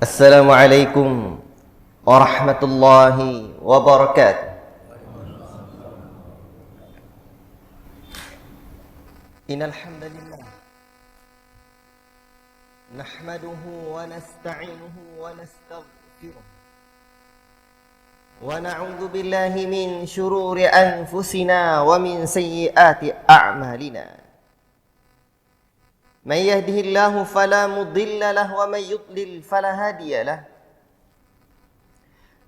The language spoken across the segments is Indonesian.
Assalamualaikum warahmatullahi wabarakatuh. Innal hamdalillah nahmaduhu wa nasta'inuhu wa nastaghfiruh wa na'udzu billahi min shururi anfusina wa min sayyiati a'malina. من يهده الله فلا مضل له ومن يضلل فلا هادي له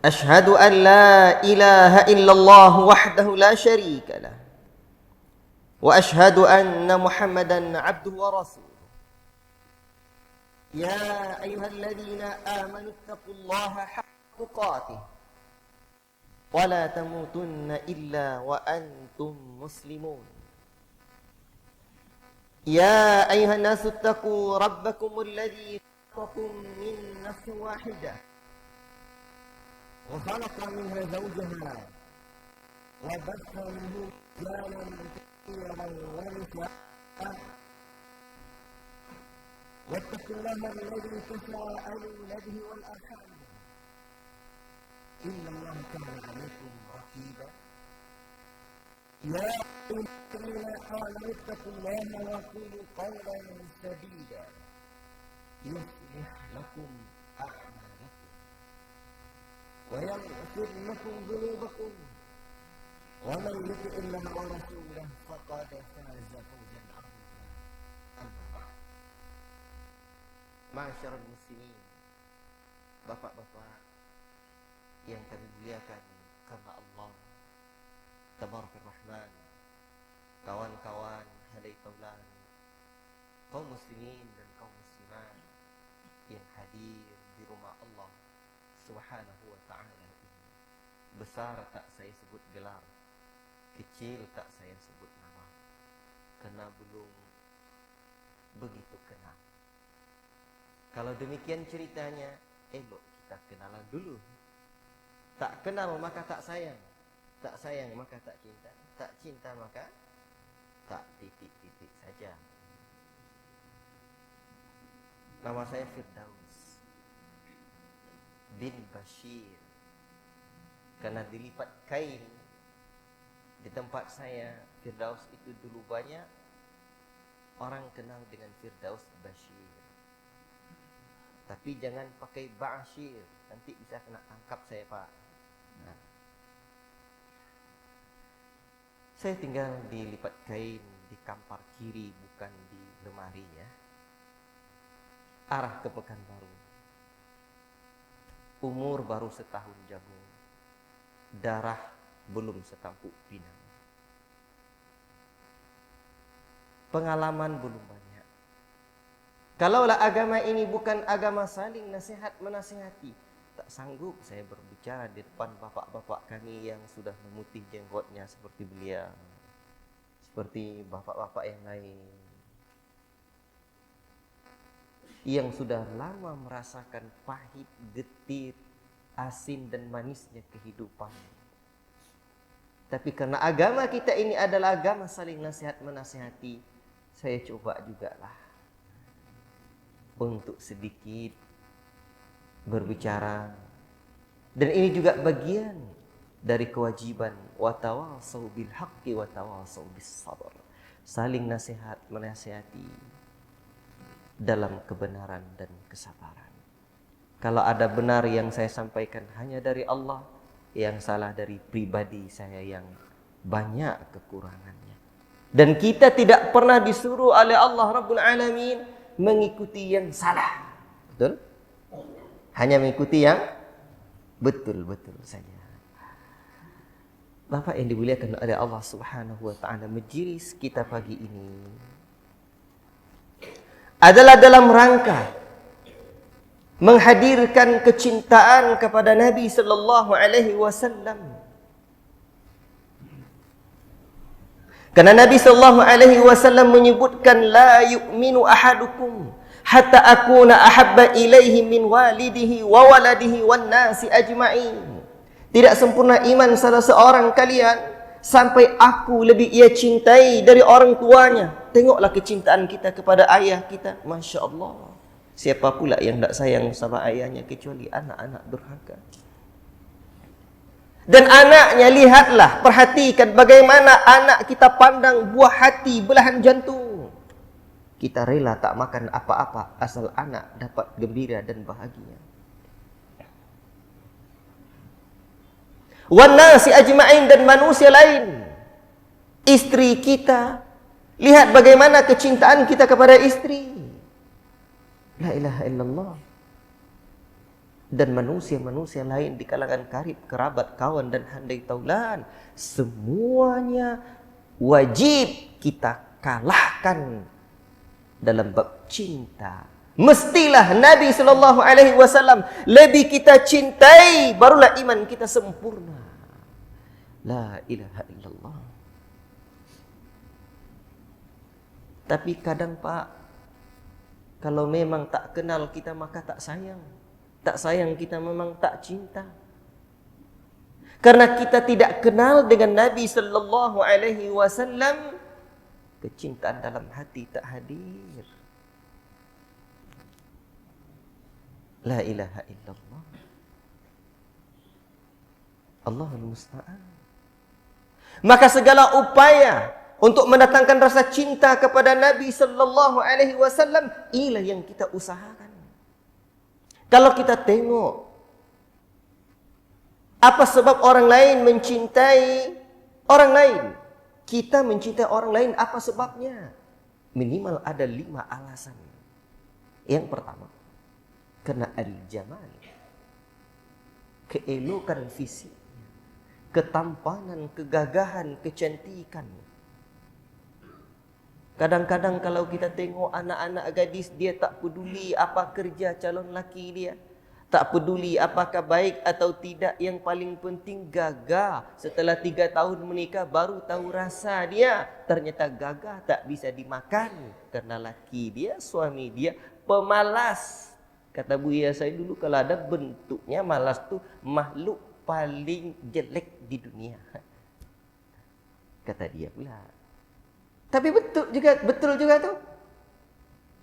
أشهد أن لا إله إلا الله وحده لا شريك له وأشهد أن محمدا عبده ورسوله يا أيها الذين آمنوا اتقوا الله حق تقاته ولا تموتن إلا وأنتم مسلمون يا أيها الناس اتقوا ربكم الذي خلقكم من نفس واحدة وخلق منها زوجها وبث منه رجالا كثيرا ونساء واتقوا الله الذي تساءلون به والأرحام إن الله كان عليكم رقيبا يا أيها الذين آمنوا اتقوا الله وقولوا قولا سديدا يصلح لكم أعمالكم ويغفر لكم ذنوبكم ومن يطع الله ورسوله فقد فاز فوزا عظيما. أما بعد. Ma'asyiral muslimin, bapak-bapak yang kami muliakan karena Allah Tabarakar Rahman, kawan-kawan hadai taulan, kaum muslimin dan kaum muslimat yang hadir di rumah Allah Subhanahu wa ta'ala ini. Besar tak saya sebut gelar, kecil tak saya sebut nama, karena belum begitu kenal. Kalau demikian ceritanya, elok kita kenalan dulu. Tak kenal maka tak sayang, tak sayang maka tak cinta, tak cinta maka tak titik-titik saja. Nama saya Firdaus bin Bashir. Karena dilipat kain di tempat saya, Firdaus itu dulu banyak orang kenal dengan Firdaus Bashir. Tapi jangan pakai Bashir, nanti bisa kena tangkap saya, Pak. Nah, saya tinggal di lipat kain di kampar kiri, bukan di lemari ya. Arah ke Pekanbaru. Umur baru setahun jagung. Darah belum setampuk pinang. Pengalaman belum banyak. Kalaulah agama ini bukan agama saling nasihat menasihati, tak sanggup saya berbicara di depan bapak-bapak kami yang sudah memutih jenggotnya seperti beliau, seperti bapak-bapak yang lain yang sudah lama merasakan pahit, getir, asin dan manisnya kehidupan. Tapi karena agama kita ini adalah agama saling nasihat menasihati, saya coba jugalah untuk sedikit berbicara. Dan ini juga bagian dari kewajiban watawasau bil haqqi watawasau bis sabr. Saling nasihat menasihati dalam kebenaran dan kesabaran. Kalau ada benar yang saya sampaikan hanya dari Allah, yang salah dari pribadi saya yang banyak kekurangannya. Dan kita tidak pernah disuruh oleh Allah Rabbul Alamin mengikuti yang salah. Betul? Hanya mengikuti yang betul-betul saja. Bapak yang dimuliakan oleh Allah Subhanahu wa ta'ala, majelis kita pagi ini adalah dalam rangka menghadirkan kecintaan kepada Nabi sallallahu alaihi wasallam. Karena Nabi sallallahu alaihi wasallam menyebutkan la yu'minu ahadukum hatta akuna ahabba ilaihi min walidihi wa waladihi wan nasi ajma'in. Tidak sempurna iman salah seorang kalian sampai aku lebih ia cintai dari orang tuanya. Tengoklah kecintaan kita kepada ayah kita, Masya Allah. Siapa pula yang tak sayang sama ayahnya kecuali anak-anak durhaka. Dan anaknya, lihatlah, perhatikan bagaimana anak kita pandang buah hati, belahan jantung. Kita rela tak makan apa-apa asal anak dapat gembira dan bahagia. Wan nasi ajma'in, dan manusia lain. Istri kita, lihat bagaimana kecintaan kita kepada istri. La ilaha illallah. Dan manusia-manusia lain di kalangan karib, kerabat, kawan dan handai taulan, semuanya wajib kita kalahkan dalam bab cinta. Mestilah Nabi SAW lebih kita cintai, barulah iman kita sempurna. La ilaha illallah. Tapi kadang Pak, kalau memang tak kenal kita maka tak sayang. Tak sayang kita memang tak cinta. Karena kita tidak kenal dengan Nabi SAW, kecintaan dalam hati tak hadir. La ilaha illallah. Allahul musta'an. Maka segala upaya untuk mendatangkan rasa cinta kepada Nabi SAW, inilah yang kita usahakan. Kalau kita tengok apa sebab orang lain mencintai orang lain, kita mencintai orang lain, apa sebabnya? Minimal ada 5 alasan. Yang pertama, karena al-jamal, keelokan fisik, ketampanan, kegagahan, kecantikan. Kadang-kadang kalau kita tengok anak-anak gadis, dia tak peduli apa kerja calon laki dia, tak peduli apakah baik atau tidak, yang paling penting gagah. Setelah 3 tahun menikah baru tahu rasa dia. Ternyata gagah tak bisa dimakan karena laki dia, suami dia pemalas. Kata Buya saya dulu, kalau ada bentuknya malas tu makhluk paling jelek di dunia. Kata dia pula. Tapi betul juga tu.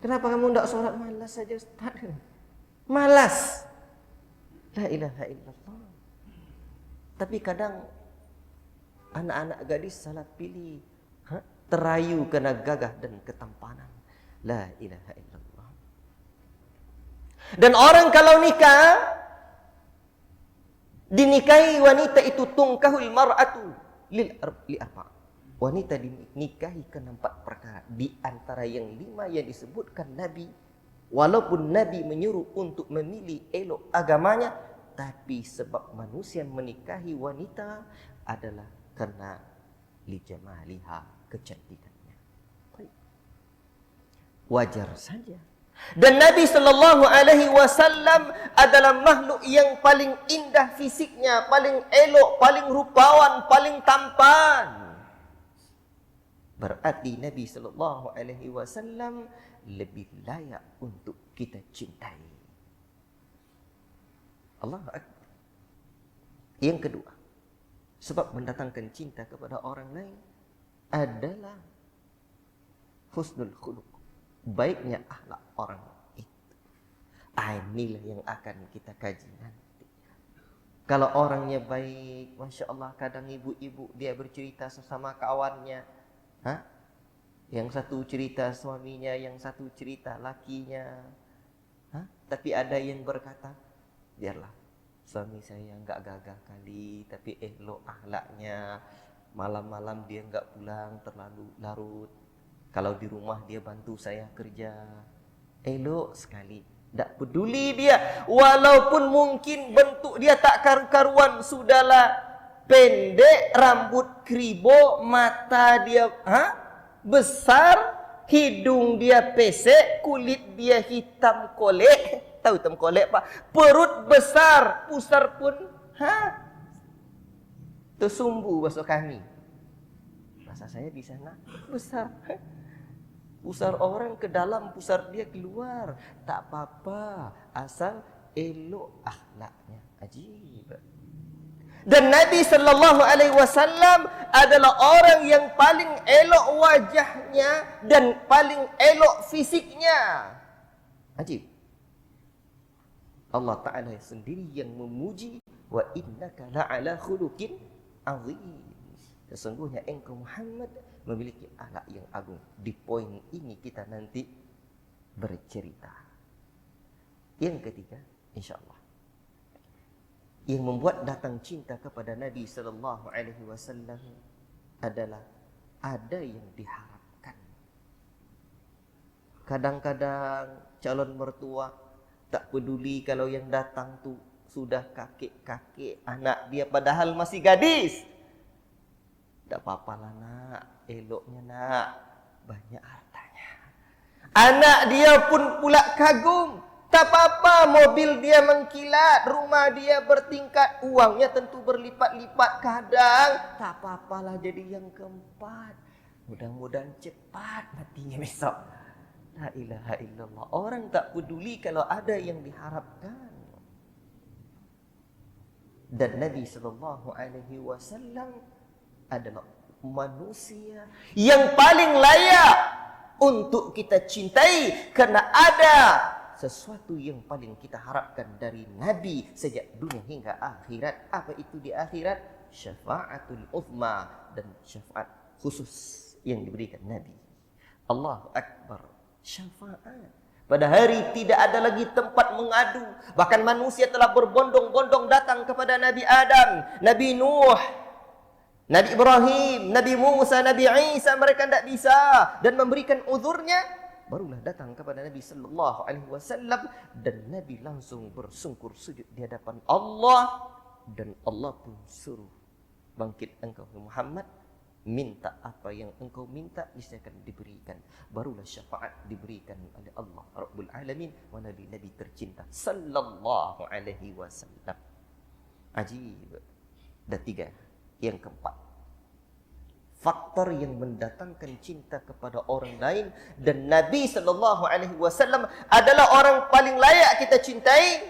Kenapa kamu tak solat malas saja Ustaz? Malas. La ilaha illallah. Tapi kadang anak-anak gadis salah pilih, terayu kena gagah dan ketampanan. La ilaha illallah. Dan orang kalau nikah, dinikahi wanita itu tungkahul mar'atu li arba'. Wanita dinikahi karena 4 perkara. Di antara yang 5 yang disebutkan Nabi, walaupun Nabi menyuruh untuk memilih elok agamanya, tapi sebab manusia menikahi wanita adalah karena li jamaliha, kecantikannya. Wajar saja. Dan Nabi SAW adalah makhluk yang paling indah fisiknya, paling elok, paling rupawan, paling tampan. Berarti Nabi SAW lebih layak untuk kita cintai. Allahu Akbar. Yang kedua, sebab mendatangkan cinta kepada orang lain adalah husnul khuluq, baiknya akhlak orang itu. Inilah yang akan kita kaji nanti. Kalau orangnya baik, Masya Allah, kadang ibu-ibu dia bercerita sesama kawannya, yang satu cerita suaminya, yang satu cerita lakinya. Tapi ada yang berkata, biarlah suami saya enggak gagah kali, tapi elok akhlaknya. Malam-malam dia enggak pulang terlalu larut. Kalau di rumah dia bantu saya kerja. Elok sekali. Tak peduli dia, walaupun mungkin bentuk dia tak karu-karuan, sudahlah. Pendek, rambut kribo, mata dia besar, hidung dia pesek, kulit dia hitam kolek. Tahu hitam kolek Pak? Perut besar, pusar pun tersumbu bahasa kami. Bahasa saya di sana besar. Pusar orang ke dalam, pusar dia keluar. Tak apa-apa, asal elok akhlaknya. Ajib. Dan Nabi SAW adalah orang yang paling elok wajahnya dan paling elok fisiknya. Ajib. Allah Ta'ala sendiri yang memuji, wa innaka la'ala khuluqin azim. Sesungguhnya engkau Muhammad memiliki akhlak yang agung. Di poin ini kita nanti bercerita. Yang ketiga, insya-Allah, yang membuat datang cinta kepada Nabi sallallahu alaihi wasallam adalah ada yang diharapkan. Kadang-kadang calon mertua tak peduli kalau yang datang tu sudah kakek-kakek anak dia padahal masih gadis. Tak apalah nak, eloknya nak, banyak hartanya. Anak dia pun pula kagum. Tak apa-apa, mobil dia mengkilat, rumah dia bertingkat, uangnya tentu berlipat-lipat kadang. Tak apa-apalah jadi yang keempat. Mudah-mudahan cepat matinya besok. La ilaha illallah. Orang tak peduli kalau ada yang diharapkan. Dan Nabi SAW adalah manusia yang paling layak untuk kita cintai, karena ada sesuatu yang paling kita harapkan dari Nabi sejak dunia hingga akhirat. Apa itu di akhirat? Syafa'atul uzma, dan syafaat khusus yang diberikan Nabi. Allahu Akbar. Syafaat. Pada hari tidak ada lagi tempat mengadu. Bahkan manusia telah berbondong-bondong datang kepada Nabi Adam, Nabi Nuh, Nabi Ibrahim, Nabi Musa, Nabi Isa. Mereka tidak bisa dan memberikan uzurnya. Barulah datang kepada Nabi sallallahu alaihi wasallam, dan Nabi langsung bersungkur sujud di hadapan Allah, dan Allah pun suruh, bangkit engkau Muhammad, minta apa yang engkau minta, niscaya akan diberikan. Barulah syafaat diberikan oleh Allah Rabbul Alamin wa Nabi tercinta sallallahu alaihi wasallam. Ajib. Dan tiga, yang keempat, faktor yang mendatangkan cinta kepada orang lain, dan Nabi sallallahu alaihi wasallam adalah orang paling layak kita cintai,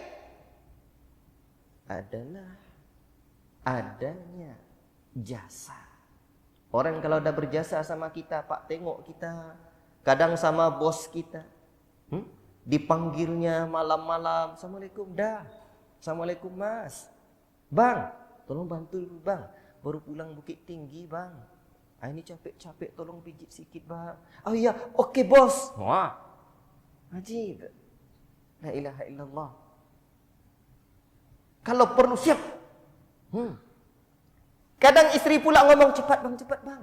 adalah adanya jasa. Orang kalau dah berjasa sama kita, Pak, tengok kita, kadang sama bos kita, dipanggilnya malam-malam, Assalamualaikum, dah, Assalamualaikum mas, bang, tolong bantu dulu bang, baru pulang Bukit Tinggi bang, ini capek-capek, tolong pijit sikit bang. Oh iya, okey bos. Wah, ajib. La ilaha illallah. Kalau perlu siap. Kadang isteri pula ngomong, cepat bang.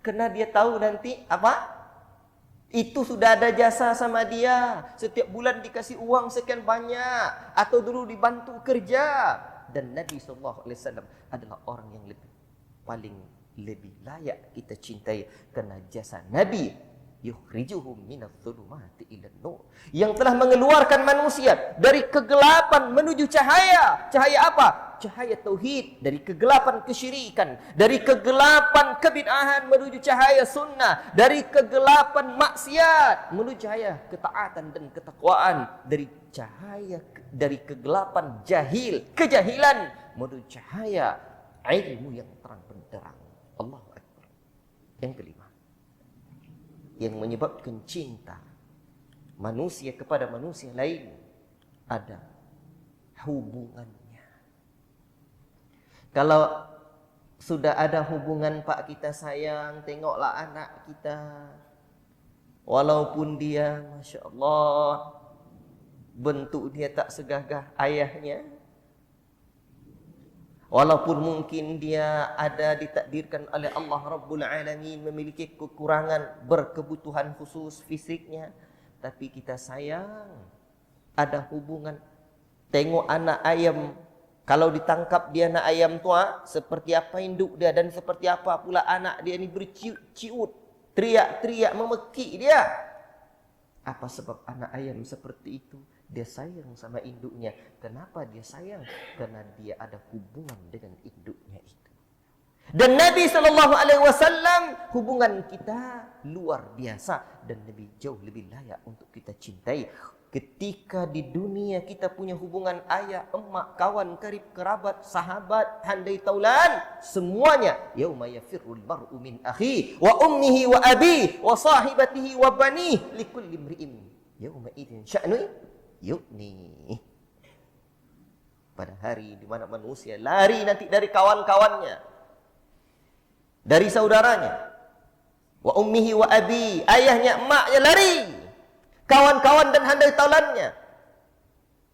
Kerana dia tahu nanti apa? Itu sudah ada jasa sama dia. Setiap bulan dikasih uang sekian banyak, atau dulu dibantu kerja. Dan Nabi SAW adalah orang yang paling lebih layak kita cintai, kerana jasa Nabi yukhrijuhum minadh-dhulumati ilan nur, yang telah mengeluarkan manusia dari kegelapan menuju cahaya. Cahaya apa? Cahaya tauhid. Dari kegelapan kesyirikan, dari kegelapan kebid'ahan menuju cahaya sunnah, dari kegelapan maksiat menuju cahaya ketaatan dan ketakwaan, dari kegelapan kejahilan menuju cahaya ilmu yang terang benderang. Allahu Akbar. Yang kelima, yang menyebabkan cinta manusia kepada manusia lain ada hubungannya. Kalau sudah ada hubungan, Pak, kita sayang, tengoklah anak kita, walaupun dia Masya Allah bentuk dia tak segagah ayahnya, walaupun mungkin dia ada ditakdirkan oleh Allah Rabbul Alamin memiliki kekurangan, berkebutuhan khusus fisiknya, tapi kita sayang, ada hubungan. Tengok anak ayam, kalau ditangkap dia anak ayam tua, seperti apa induk dia, dan seperti apa pula anak dia ni berciut, teriak-teriak, memekik dia. Apa sebab anak ayam seperti itu? Dia sayang sama induknya. Kenapa dia sayang? Karena dia ada hubungan dengan induknya itu. Dan Nabi SAW, hubungan kita luar biasa, dan Nabi jauh lebih layak untuk kita cintai. Ketika di dunia kita punya hubungan ayah, emak, kawan, karib, kerabat, sahabat, handai taulan, semuanya. Yauma yafirrul mar'u min akhi wa ummihi wa abi wa sahibatihi wa banihi likulli imri'in yauma idzin sya'nu yu'ni. pada hari di mana manusia lari nanti dari kawan-kawannya, dari saudaranya, wa ummihi wa abi, ayahnya, emaknya lari, kawan-kawan dan handai taulannya.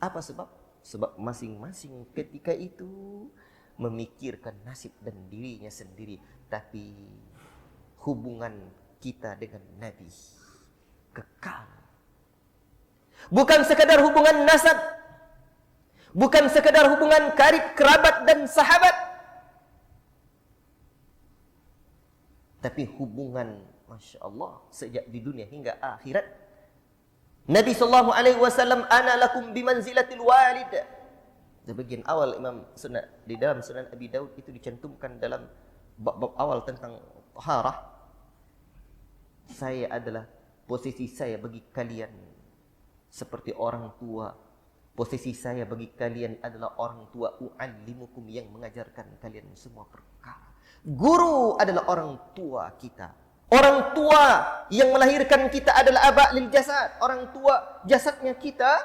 Apa sebab? Sebab masing-masing ketika itu memikirkan nasib dan dirinya sendiri. Tapi hubungan kita dengan Nabi kekal. Bukan sekadar hubungan nasab, bukan sekadar hubungan karib, kerabat dan sahabat, tapi hubungan, Masya Allah, sejak di dunia hingga akhirat. Nabi SAW, ana lakum bimanzilatil walid. Di bagian awal Imam Sunan, di dalam Sunan Abi Daud itu dicantumkan dalam bab-bab awal tentang taharah. Saya adalah, posisi saya bagi kalian seperti orang tua. Posisi saya bagi kalian adalah orang tua, u'allimukum, yang mengajarkan kalian semua perkara. Guru adalah orang tua kita. Orang tua yang melahirkan kita adalah aba' lil jasad. Orang tua jasadnya kita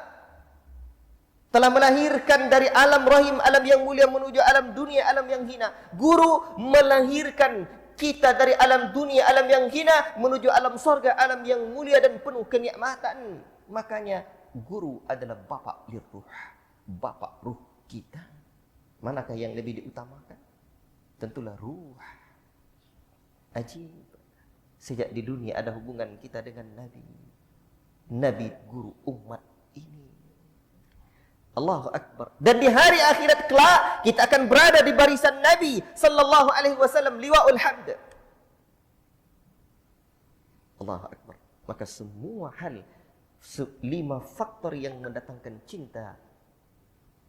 telah melahirkan dari alam rahim, alam yang mulia menuju alam dunia, alam yang hina. Guru melahirkan kita dari alam dunia, alam yang hina menuju alam surga, alam yang mulia dan penuh kenikmatan. Makanya guru adalah bapak lirruh, bapak ruh kita. Manakah yang lebih diutamakan? Tentulah ruh. Ajib. Sejak di dunia ada hubungan kita dengan Nabi. Nabi guru umat ini. Allahu Akbar. Dan di hari akhirat kelak kita akan berada di barisan Nabi sallallahu alaihi wasallam, liwaul hamd. Allahu Akbar. Maka semua hal, 5 faktor yang mendatangkan cinta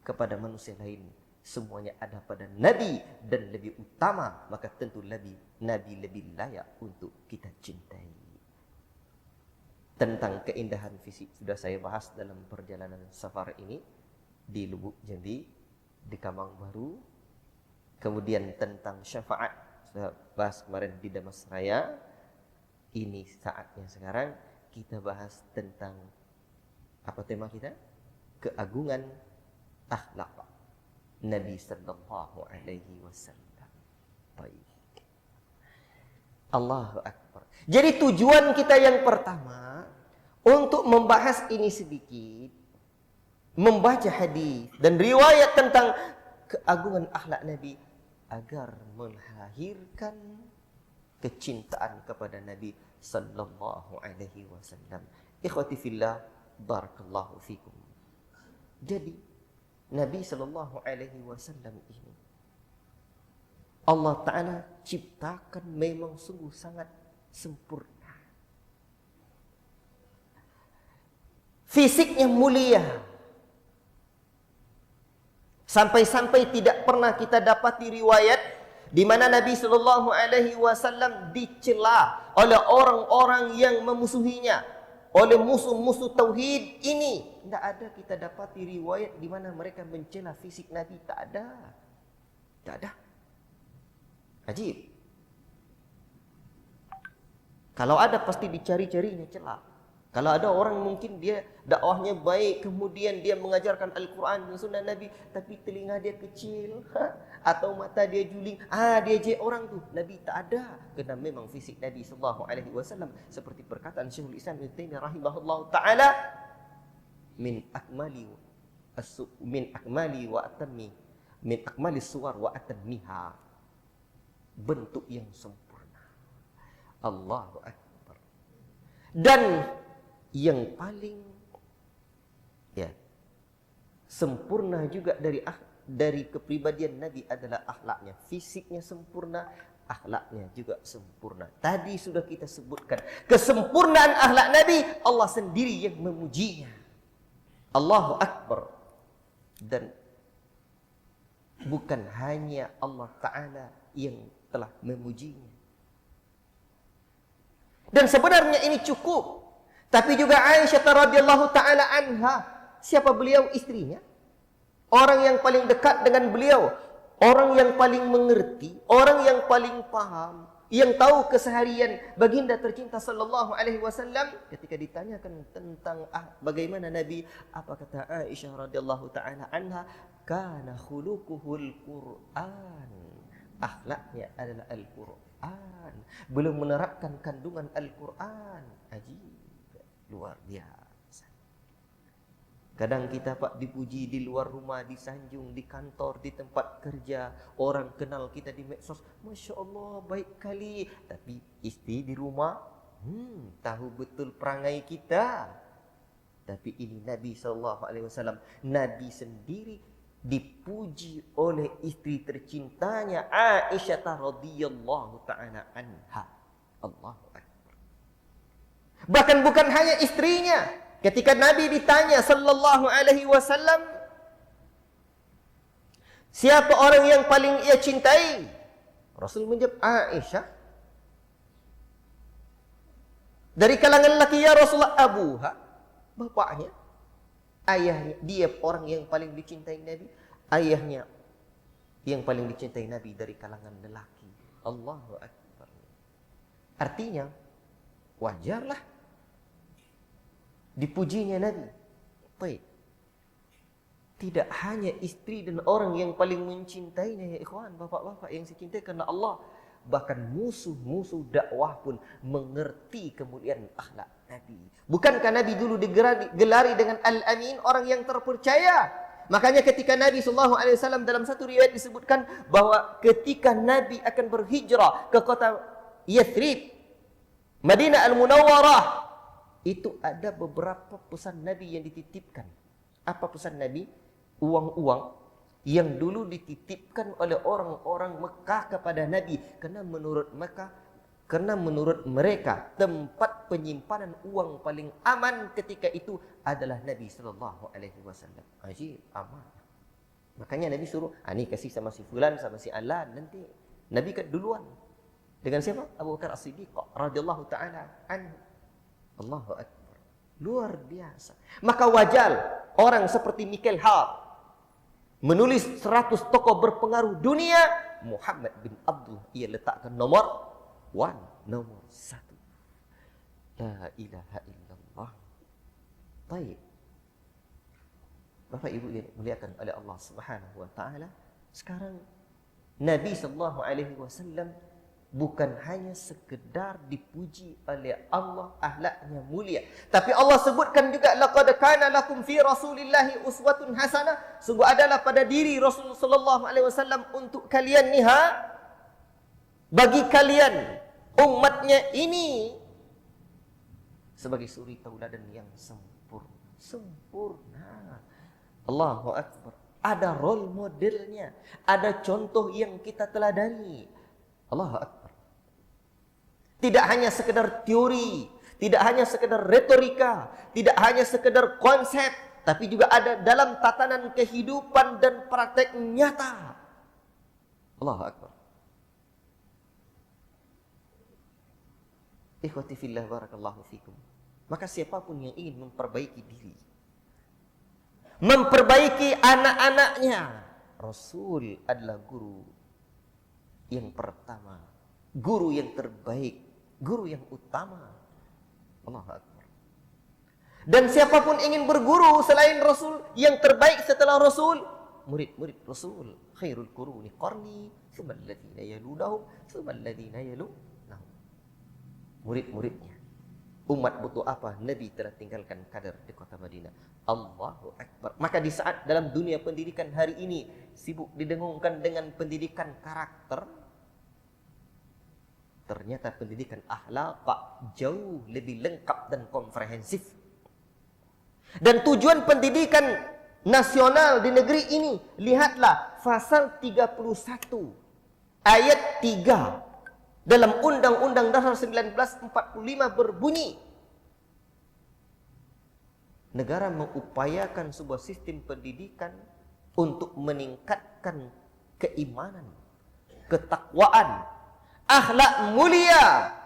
kepada manusia lain, semuanya ada pada Nabi, dan lebih utama, maka tentu Nabi lebih layak untuk kita cintai. Tentang keindahan fisik sudah saya bahas dalam perjalanan safar ini di Lubuk Jambi, di Kamang Baru. Kemudian tentang syafaat sudah bahas kemarin di Damas Raya. Ini saatnya sekarang kita bahas tentang apa tema kita? Keagungan akhlak Nabi sallallahu alaihi wasallam. Baik. Allahu Akbar. Jadi tujuan kita yang pertama untuk membahas ini sedikit, membaca hadis dan riwayat tentang keagungan akhlak Nabi agar melahirkan kecintaan kepada Nabi sallallahu alaihi wasallam. Ikhwati fillah, barakallahu fikum. Jadi Nabi sallallahu alaihi wasallam ini Allah Ta'ala ciptakan memang sungguh sangat sempurna. Fisiknya mulia. Sampai-sampai tidak pernah kita dapati riwayat di mana Nabi sallallahu alaihi wasallam dicela oleh orang-orang yang memusuhinya, oleh musuh-musuh tauhid ini. Tidak ada kita dapati riwayat di mana mereka mencela fisik Nabi. Tak ada. Tak ada. Ajib. Kalau ada pasti dicari-carinya celah. Kalau ada orang mungkin dia dakwahnya baik, kemudian dia mengajarkan Al-Quran dan Sunnah Nabi, tapi telinga dia kecil, atau mata dia juling, dia je orang tu. Nabi tak ada. Kerana memang fisik Nabi sallallahu alaihi wasallam seperti perkataan Syekhul Islam Ibnu Taimiyah rahimahullahu taala, min akmali suwar wa atammiha. Bentuk yang sempurna. Allahu Akbar. Dan yang paling sempurna juga dari kepribadian Nabi adalah akhlaknya. Fisiknya sempurna, akhlaknya juga sempurna. Tadi sudah kita sebutkan kesempurnaan akhlak Nabi, Allah sendiri yang memujinya. Allahu Akbar. Dan bukan hanya Allah Ta'ala yang telah memujinya. Dan sebenarnya ini cukup. Tapi juga Aisyah radhiyallahu taala anha, siapa beliau? Istrinya. Orang yang paling dekat dengan beliau, orang yang paling mengerti, orang yang paling paham, yang tahu keseharian baginda tercinta sallallahu alaihi wasallam. Ketika ditanyakan tentang bagaimana Nabi, apa kata Aisyah radhiyallahu taala anha, kana khuluquhul Qur'an. Akhlaknya adalah Al-Qur'an. Belum menerapkan kandungan Al-Qur'an. Ajib, luar biasa. Kadang kita Pak dipuji di luar rumah, disanjung, di kantor, di tempat kerja. Orang kenal kita di medsos. Masya Allah, baik kali. Tapi istri di rumah, tahu betul perangai kita. Tapi ini Nabi SAW. Nabi sendiri dipuji oleh istri tercintanya Aisyah radhiyallahu ta'ala anha. Allahu Akbar. Bahkan bukan hanya istrinya. Ketika Nabi ditanya sallallahu alaihi wasallam, siapa orang yang paling ia cintai? Rasul menjawab, Aisyah. Dari kalangan laki ya Rasulullah, abuha, bapaknya, ayahnya. Dia orang yang paling dicintai Nabi. Ayahnya yang paling dicintai Nabi dari kalangan lelaki. Allahu Akbar. Artinya, wajarlah dipujinya Nabi. Baik. Tidak hanya istri dan orang yang paling mencintainya, ya ikhwan, bapak-bapak yang saya cintai karena Allah. Bahkan musuh-musuh dakwah pun mengerti kemuliaan akhlak Nabi. Bukankah Nabi dulu digelari dengan Al-Amin, orang yang terpercaya? Makanya ketika Nabi SAW dalam satu riwayat disebutkan bahwa ketika Nabi akan berhijrah ke kota Yathrib, Madinah Al-Munawwarah, itu ada beberapa pesan Nabi yang dititipkan. Apa pesan Nabi? Uang-uang yang dulu dititipkan oleh orang-orang Mekah kepada Nabi. Karena menurut mereka tempat penyimpanan uang paling aman ketika itu adalah Nabi sallallahu alaihi wasallam. Ajib, aman. Makanya Nabi suruh, ini kasih sama si fulan, sama si alan, nanti Nabi kan duluan. Dengan siapa? Abu Bakar As-Siddiq radhiyallahu taala anhu. Allahu Akbar. Luar biasa. Maka wajar orang seperti Michael Hart menulis 100 tokoh berpengaruh dunia. Muhammad bin Abdullah ia letakkan nomor 1, nomor 1. La ilaha illallah. Baik. Bapak Ibu yang dimuliakan oleh Allah Subhanahu wa taala, sekarang Nabi sallallahu alaihi wasallam bukan hanya sekedar dipuji oleh Allah, akhlaknya mulia. Tapi Allah sebutkan juga, laqad kana lakum fi Rasulillahi uswatun hasanah. Sungguh adalah pada diri Rasul sallallahu alaihi wasallam untuk kalian bagi kalian umatnya ini sebagai suri tauladan yang sempurna. Allahu Akbar. Ada role modelnya, ada contoh yang kita teladani. Allahu Akbar. Tidak hanya sekedar teori, tidak hanya sekedar retorika, tidak hanya sekedar konsep, tapi juga ada dalam tatanan kehidupan dan praktek nyata. Allahu Akbar. Ikhwati fillah, barakallahu fikum. Maka siapapun yang ingin memperbaiki diri, memperbaiki anak-anaknya, Rasul adalah guru yang pertama, guru yang terbaik, guru yang utama. Allahu Akbar. Dan siapapun ingin berguru selain Rasul, yang terbaik setelah Rasul, murid-murid Rasul. Khairul quruni qarni, tsumma alladziina yalunahum, tsumma alladziina yalunahum. Murid-muridnya. Umat butuh apa? Nabi telah tinggalkan kader di kota Madinah. Allahu Akbar. Maka di saat dalam dunia pendidikan hari ini sibuk didengungkan dengan pendidikan karakter, ternyata pendidikan akhlak jauh lebih lengkap dan komprehensif. Dan tujuan pendidikan nasional di negeri ini, lihatlah pasal 31 ayat 3 dalam Undang-Undang Dasar 1945 berbunyi, negara mengupayakan sebuah sistem pendidikan untuk meningkatkan keimanan, ketakwaan, akhlak mulia,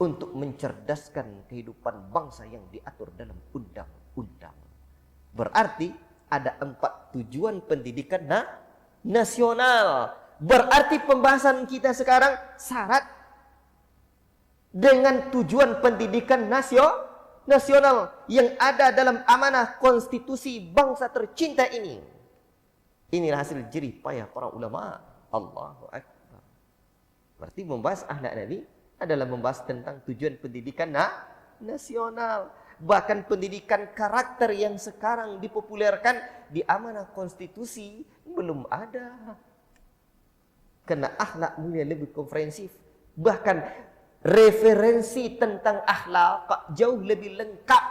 untuk mencerdaskan kehidupan bangsa yang diatur dalam undang-undang. Berarti ada 4 tujuan pendidikan nasional. Berarti pembahasan kita sekarang syarat dengan tujuan pendidikan nasional yang ada dalam amanah konstitusi bangsa tercinta ini. Inilah hasil jerih payah para ulama. Allahu Akbar. Berarti membahas akhlak Nabi adalah membahas tentang tujuan pendidikan nasional. Bahkan pendidikan karakter yang sekarang dipopulerkan di amanah konstitusi belum ada. Karena akhlak mulia lebih komprehensif. Bahkan referensi tentang akhlak jauh lebih lengkap.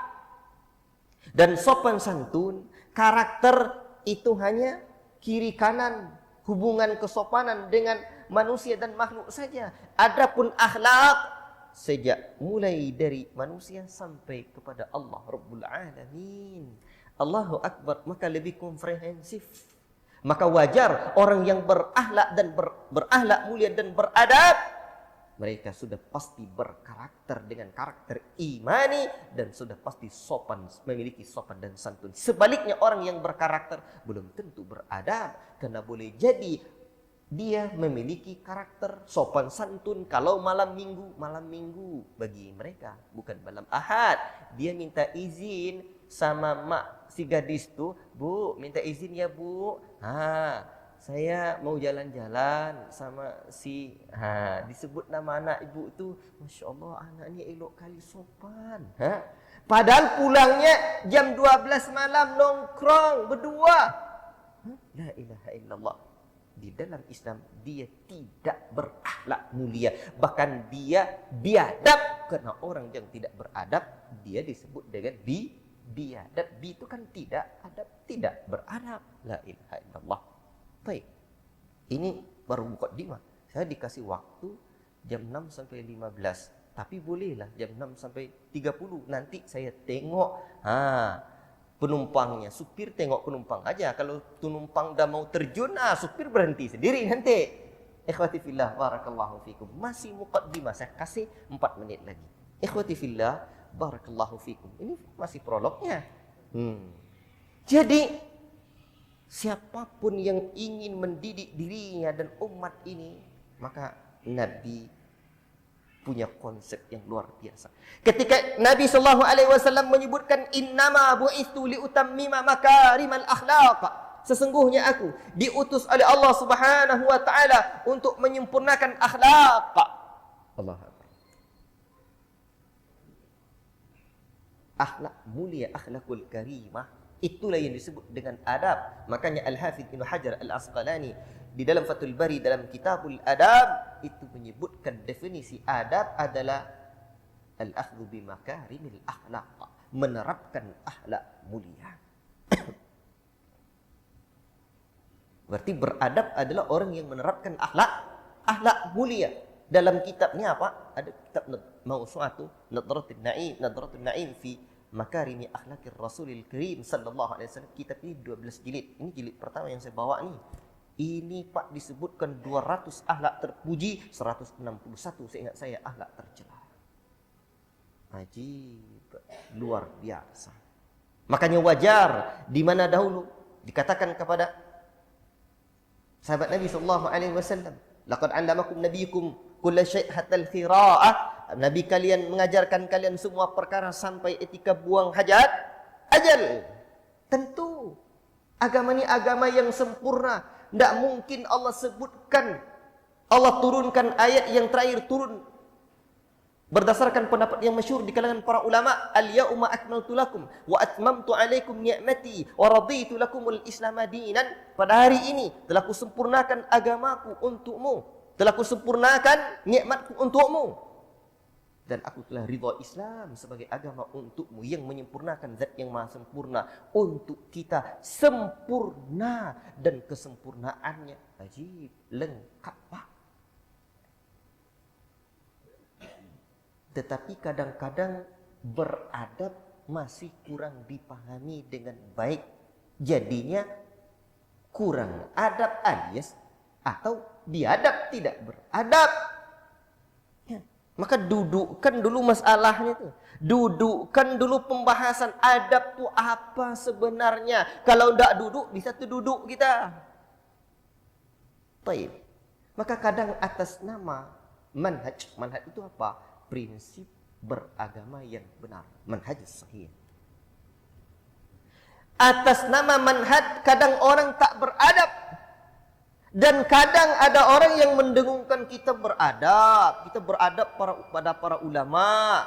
Dan sopan santun, karakter itu hanya kiri kanan, hubungan kesopanan dengan manusia dan makhluk saja. Adapun akhlak sejak mulai dari manusia sampai kepada Allah Rabbul Alamin. Allahu Akbar, maka lebih komprehensif. Maka wajar orang yang berakhlak dan berakhlak mulia dan beradab, mereka sudah pasti berkarakter dengan karakter imani dan sudah pasti sopan, memiliki sopan dan santun. Sebaliknya orang yang berkarakter belum tentu beradab, karena boleh jadi dia memiliki karakter sopan santun kalau malam minggu bagi mereka, bukan malam Ahad. Dia minta izin sama mak si gadis tuh, "Bu, minta izin ya, Bu. Saya mau jalan-jalan sama si..." Disebut nama anak ibu itu, Masya Allah, anaknya elok kali sopan. Padahal pulangnya jam 12 malam nongkrong berdua. La ilaha illallah. Di dalam Islam dia tidak berakhlak mulia, bahkan dia biadab. Karena orang yang tidak beradab dia disebut dengan biadab. Bi itu kan tidak adab, tidak beradab. La ilaha illallah. Baik. Ini baru mukadimah. Saya dikasih waktu jam 6 sampai 15. Tapi bolehlah jam 6 sampai 30. Nanti saya tengok penumpangnya. Supir tengok penumpang aja. Kalau penumpang dah mau terjun, supir berhenti sendiri nanti. Ikhwati fillah, barakallahu fikum. Masih mukaddimah, saya kasih 4 menit lagi. Ikhwati fillah, barakallahu fikum. Ini masih prolognya. Jadi siapapun yang ingin mendidik dirinya dan umat ini, maka Nabi punya konsep yang luar biasa. Ketika Nabi SAW menyebutkan innama bu'ithu liutammima makarimal akhlaq, sesungguhnya aku diutus oleh Allah Subhanahu wa taala untuk menyempurnakan akhlak. Allah Akbar. Akhlak mulia, akhlakul karimah, itulah yang disebut dengan adab. Makanya Al-Hafidz Ibnu Hajar Al-Asqalani di dalam Fathul Bari dalam Kitabul Adab itu menyebutkan definisi adab adalah al-akhdhu bi makarimil akhlaq, menerapkan akhlak mulia. Berarti beradab adalah orang yang menerapkan akhlak mulia. Dalam kitabnya apa? Ada kitab Mawsu'atu Nadratul Na'im fi Makarimi Akhlaqir Rasulil Karim sallallahu alaihi wasallam. Kitab ini 12 jilid. Ini jilid pertama yang saya bawa nih. Ini Pak disebutkan 200 akhlak terpuji, 161 seingat saya akhlak tercela. Ajib, luar biasa. Makanya wajar di mana dahulu dikatakan kepada sahabat Nabi sallallahu alaihi wasallam, laqad 'allamakum nabiyukum kulla syai' hatta al-qira'ah. Nabi kalian mengajarkan kalian semua perkara sampai etika buang hajat ajal. Tentu agama ini agama yang sempurna. Tidak mungkin Allah sebutkan, Allah turunkan ayat yang terakhir turun berdasarkan pendapat yang masyhur di kalangan para ulama, al-yauma akmaltu lakum wa atmamtu alaikum ni'mati wa raditu lakumul Islam dinan. Pada hari ini telah kusempurnakan agamaku untukmu, telah kusempurnakan nikmatku untukmu, dan aku telah ridha Islam sebagai agama untukmu, yang menyempurnakan zat yang maha sempurna untuk kita, sempurna dan kesempurnaannya ajib, lengkap Pak. Tetapi kadang-kadang beradab masih kurang dipahami dengan baik, jadinya kurang adab alias atau biadab, tidak beradab. Maka dudukkan dulu masalahnya itu. Dudukkan dulu pembahasan adab itu apa sebenarnya. Kalau tidak duduk, bisa terduduk kita. Baik. Maka kadang atas nama manhaj. Manhaj itu apa? Prinsip beragama yang benar. Manhaj sahih. Atas nama manhaj kadang orang tak beradab. Dan kadang ada orang yang mendengungkan kita beradab. Kita beradab pada para ulama.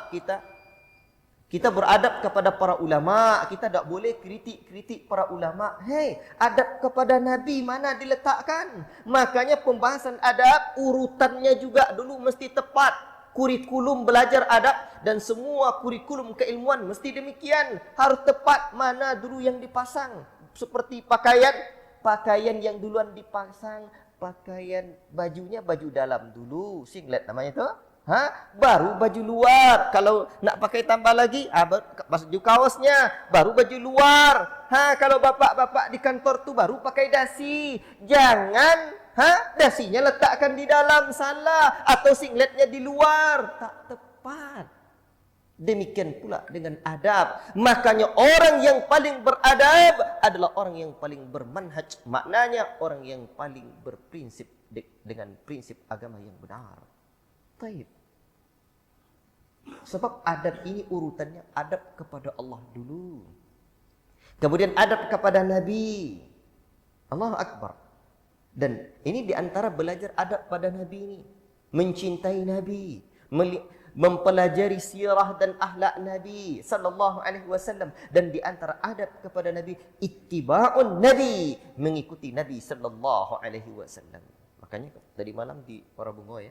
Kita beradab kepada para ulama. Kita tak boleh kritik para ulama. Hei, adab kepada Nabi mana diletakkan? Makanya pembahasan adab urutannya juga dulu mesti tepat. Kurikulum belajar adab dan semua kurikulum keilmuan mesti demikian. Harus tepat mana dulu yang dipasang. Seperti pakaian yang duluan dipasang, pakaian bajunya baju dalam dulu, singlet namanya tu. Baru baju luar. Kalau nak pakai tambah lagi, baju kaosnya, baru baju luar. Kalau bapak-bapak di kantor tu baru pakai dasi. Jangan dasinya letakkan di dalam, salah, atau singletnya di luar, tak tepat. Demikian pula dengan adab. Makanya orang yang paling beradab adalah orang yang paling bermanhaj. Maknanya orang yang paling berprinsip dengan prinsip agama yang benar. Baik. Sebab adab ini urutannya adab kepada Allah dulu. Kemudian adab kepada Nabi. Allahu Akbar. Dan ini diantara belajar adab pada Nabi ini. Mencintai Nabi. Mempelajari sirah dan akhlak Nabi sallallahu alaihi wasallam, dan di antara adab kepada Nabi ittiba'un Nabi, mengikuti Nabi sallallahu alaihi wasallam. Makanya tadi malam di Parabungo ya,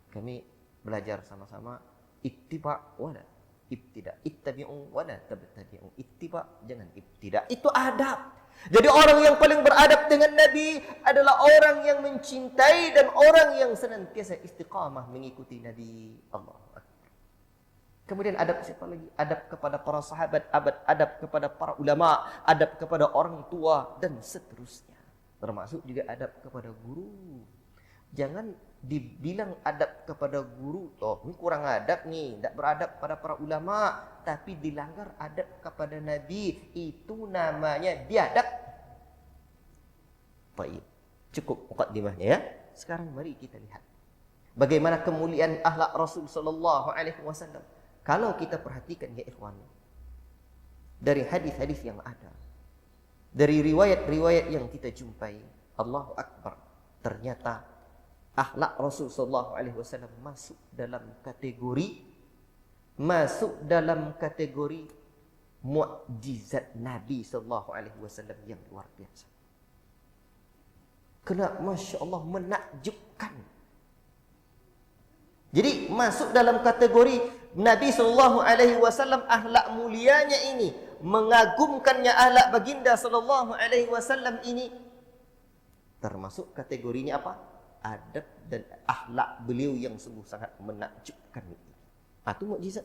kami belajar sama-sama ittiba' wala ibtida, ittabi'u wala tabtadi'u. Ittiba' jangan ibtida. Itu adab. Jadi orang yang paling beradab dengan Nabi adalah orang yang mencintai dan orang yang senantiasa istiqamah mengikuti Nabi. Allah. Kemudian adab siapa lagi? Adab kepada para sahabat, adab kepada para ulama, adab kepada orang tua dan seterusnya. Termasuk juga adab kepada guru. Jangan dibilang adab kepada guru, ini kurang adab nih, tidak beradab pada para ulama, tapi dilanggar adab kepada Nabi, itu namanya biadab. Baik, cukup mukadimahnya ya. Sekarang mari kita lihat bagaimana kemuliaan akhlak Rasul sallallahu alaihi wasallam. Kalau kita perhatikan ya ikhwan, dari hadis-hadis yang ada, dari riwayat-riwayat yang kita jumpai, Allahu Akbar, ternyata akhlak Rasul sallallahu alaihi wasallam masuk dalam kategori mukjizat Nabi sallallahu alaihi wasallam yang luar biasa. Kena masya-Allah menakjubkan. Jadi masuk dalam kategori Nabi sallallahu alaihi wasallam akhlak mulianya ini, mengagumkannya akhlak baginda sallallahu alaihi wasallam ini, termasuk kategorinya apa? Adab dan akhlak beliau yang sungguh sangat menakjubkan. Itu mukjizat.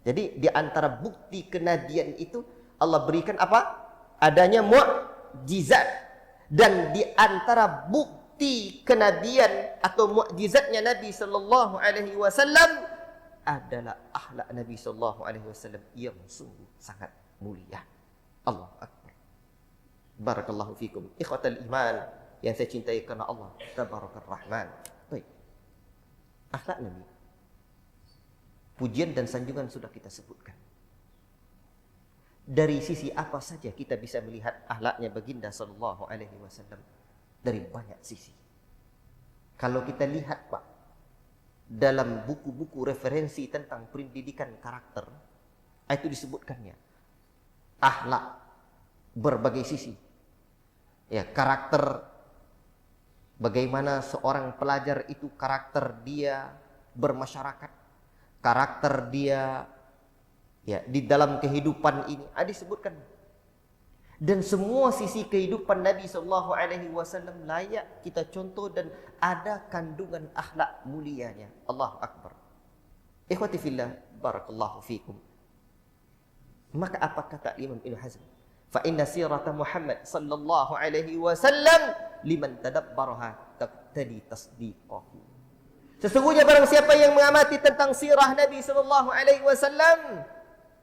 Jadi di antara bukti kenabian itu Allah berikan apa? Adanya mukjizat. Dan di antara bukti kenabian atau mukjizatnya Nabi sallallahu alaihi wasallam adalah akhlak Nabi sallallahu alaihi wasallam yang sungguh sangat mulia. Allahu Akbar. Barakallahu fikum ikhwatal iman yang saya cintai karena Allah Tabarakar Rahman. Baik. Akhlak Nabi. Pujian dan sanjungan sudah kita sebutkan. Dari sisi apa saja kita bisa melihat akhlaknya baginda sallallahu alaihi wasallam? Dari banyak sisi. Kalau kita lihat Pak, dalam buku-buku referensi tentang pendidikan karakter, itu disebutkannya akhlak berbagai sisi. Ya, karakter, bagaimana seorang pelajar itu karakter dia bermasyarakat, karakter dia ya di dalam kehidupan ini disebutkan. Dan semua sisi kehidupan Nabi sallallahu alaihi wasallam layak kita contoh dan ada kandungan akhlak mulianya. Allahu Akbar. Ikhwati fillah, barakallahu fikum. Maka apa kata Imam Ibn Hazm? Fa inna sirata Muhammad sallallahu alaihi wasallam liman tadabbaraha taqtadi tasdiqahu. Sesungguhnya barang siapa yang mengamati tentang sirah Nabi sallallahu alaihi wasallam,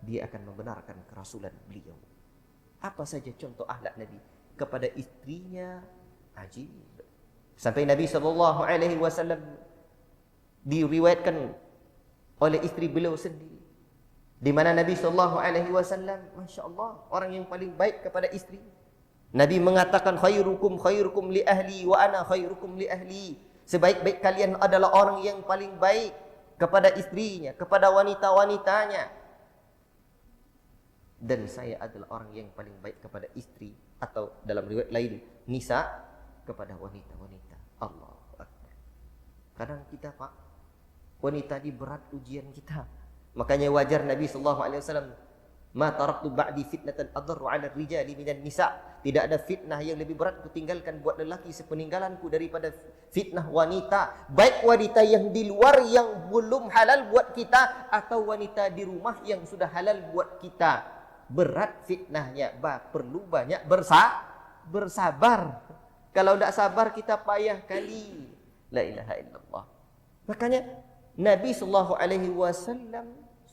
dia akan membenarkan kerasulan beliau. Apa saja contoh akhlak Nabi kepada istrinya, ajib. Sampai Nabi SAW diriwayatkan oleh istri beliau sendiri, di mana Nabi SAW, Masya Allah, orang yang paling baik kepada istri. Nabi mengatakan, khairukum khairukum li ahli wa ana khairukum li ahli. Sebaik-baik kalian adalah orang yang paling baik kepada istrinya, kepada wanita-wanitanya. Dan saya adalah orang yang paling baik kepada istri, atau dalam riwayat lain, nisa, kepada wanita-wanita. Allahu Akbar. Kadang kita, Pak, wanita di berat ujian kita. Makanya wajar Nabi SAW, ma taraktu ba'di fitnatan adarru 'ala rijali minan nisa. Tidak ada fitnah yang lebih berat kutinggalkan buat lelaki sepeninggalanku daripada fitnah wanita. Baik wanita yang di luar yang belum halal buat kita, atau wanita di rumah yang sudah halal buat kita. Berat fitnahnya, perlu banyak bersabar. Kalau tidak sabar kita payah kali. La ilaha illallah. Makanya Nabi SAW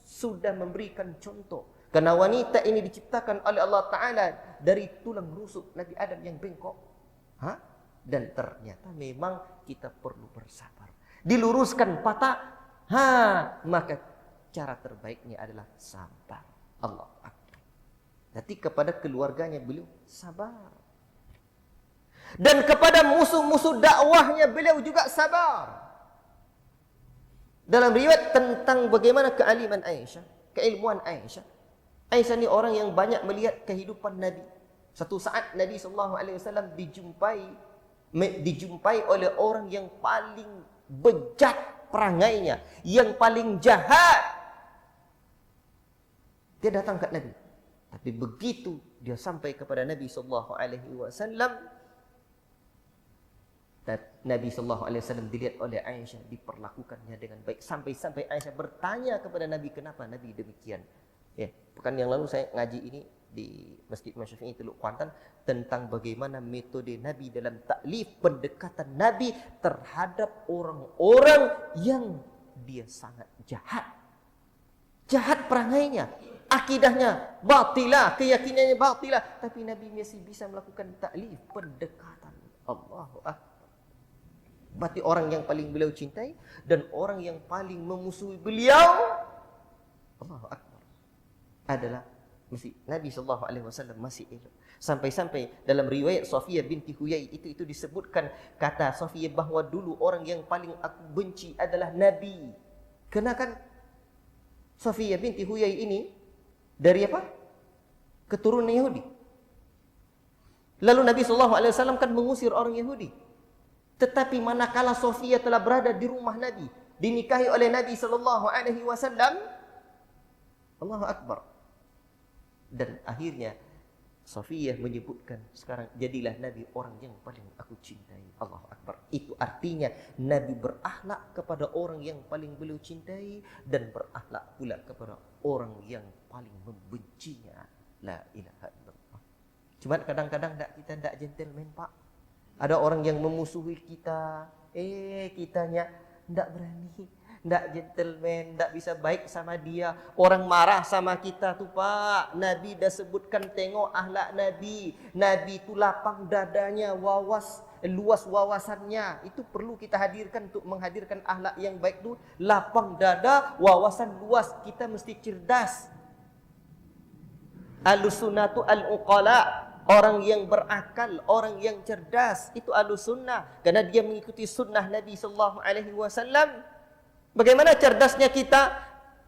sudah memberikan contoh. Karena wanita ini diciptakan oleh Allah Ta'ala dari tulang rusuk Nabi Adam yang bengkok. Dan ternyata memang kita perlu bersabar. Diluruskan patah, maka cara terbaiknya adalah sabar. Allah Akbar. Nanti kepada keluarganya beliau sabar. Dan kepada musuh-musuh dakwahnya beliau juga sabar. Dalam riwayat tentang bagaimana kealiman Aisyah, keilmuan Aisyah. Aisyah ni orang yang banyak melihat kehidupan Nabi. Satu saat Nabi SAW dijumpai oleh orang yang paling bejat perangainya, yang paling jahat. Dia datang ke Nabi. Tapi begitu dia sampai kepada Nabi SAW, Nabi SAW dilihat oleh Aisyah, diperlakukannya dengan baik. Sampai-sampai Aisyah bertanya kepada Nabi, kenapa Nabi demikian? Ya, pekan yang lalu saya ngaji ini di Masjid Imam Syafi'i Teluk Kuantan tentang bagaimana metode Nabi dalam taklif, pendekatan Nabi terhadap orang-orang yang dia sangat jahat. Jahat perangainya, akidahnya batilah, keyakinannya batilah, tapi Nabi masih bisa melakukan taklif, pendekatan. Allahu Akbar. Berarti orang yang paling beliau cintai dan orang yang paling memusuhi beliau, Allahu Akbar, adalah Nabi SAW masih elok. Sampai-sampai dalam riwayat Safiyah binti Huyai itu disebutkan, kata Safiyah bahawa dulu orang yang paling aku benci adalah Nabi. Karena kan Safiyah binti Huyai ini dari apa? Keturunan Yahudi. Lalu Nabi SAW kan mengusir orang Yahudi. Tetapi manakala Safiyah telah berada di rumah Nabi, dinikahi oleh Nabi SAW, Allahu Akbar. Dan akhirnya Safiyah menyebutkan, sekarang jadilah Nabi orang yang paling aku cintai. Allahu Akbar. Itu artinya Nabi berakhlak kepada orang yang paling beliau cintai, dan berakhlak pula kepada orang yang paling membencinya. La ilaha illallah. Cuma kadang-kadang kita tidak gentleman, Pak. Ada orang yang memusuhi kita, kitanya tidak berani, tidak gentleman, tidak bisa baik sama dia. Orang marah sama kita tuh, Pak. Nabi dah sebutkan, tengok akhlak Nabi. Nabi itu lapang dadanya, luas wawasannya. Itu perlu kita hadirkan untuk menghadirkan akhlak yang baik tu. Lapang dada, wawasan luas. Kita mesti cerdas. Al-sunnatu al-uqala. Orang yang berakal, orang yang cerdas, itu ahlus sunnah. Karena dia mengikuti sunnah Nabi SAW. Bagaimana cerdasnya kita?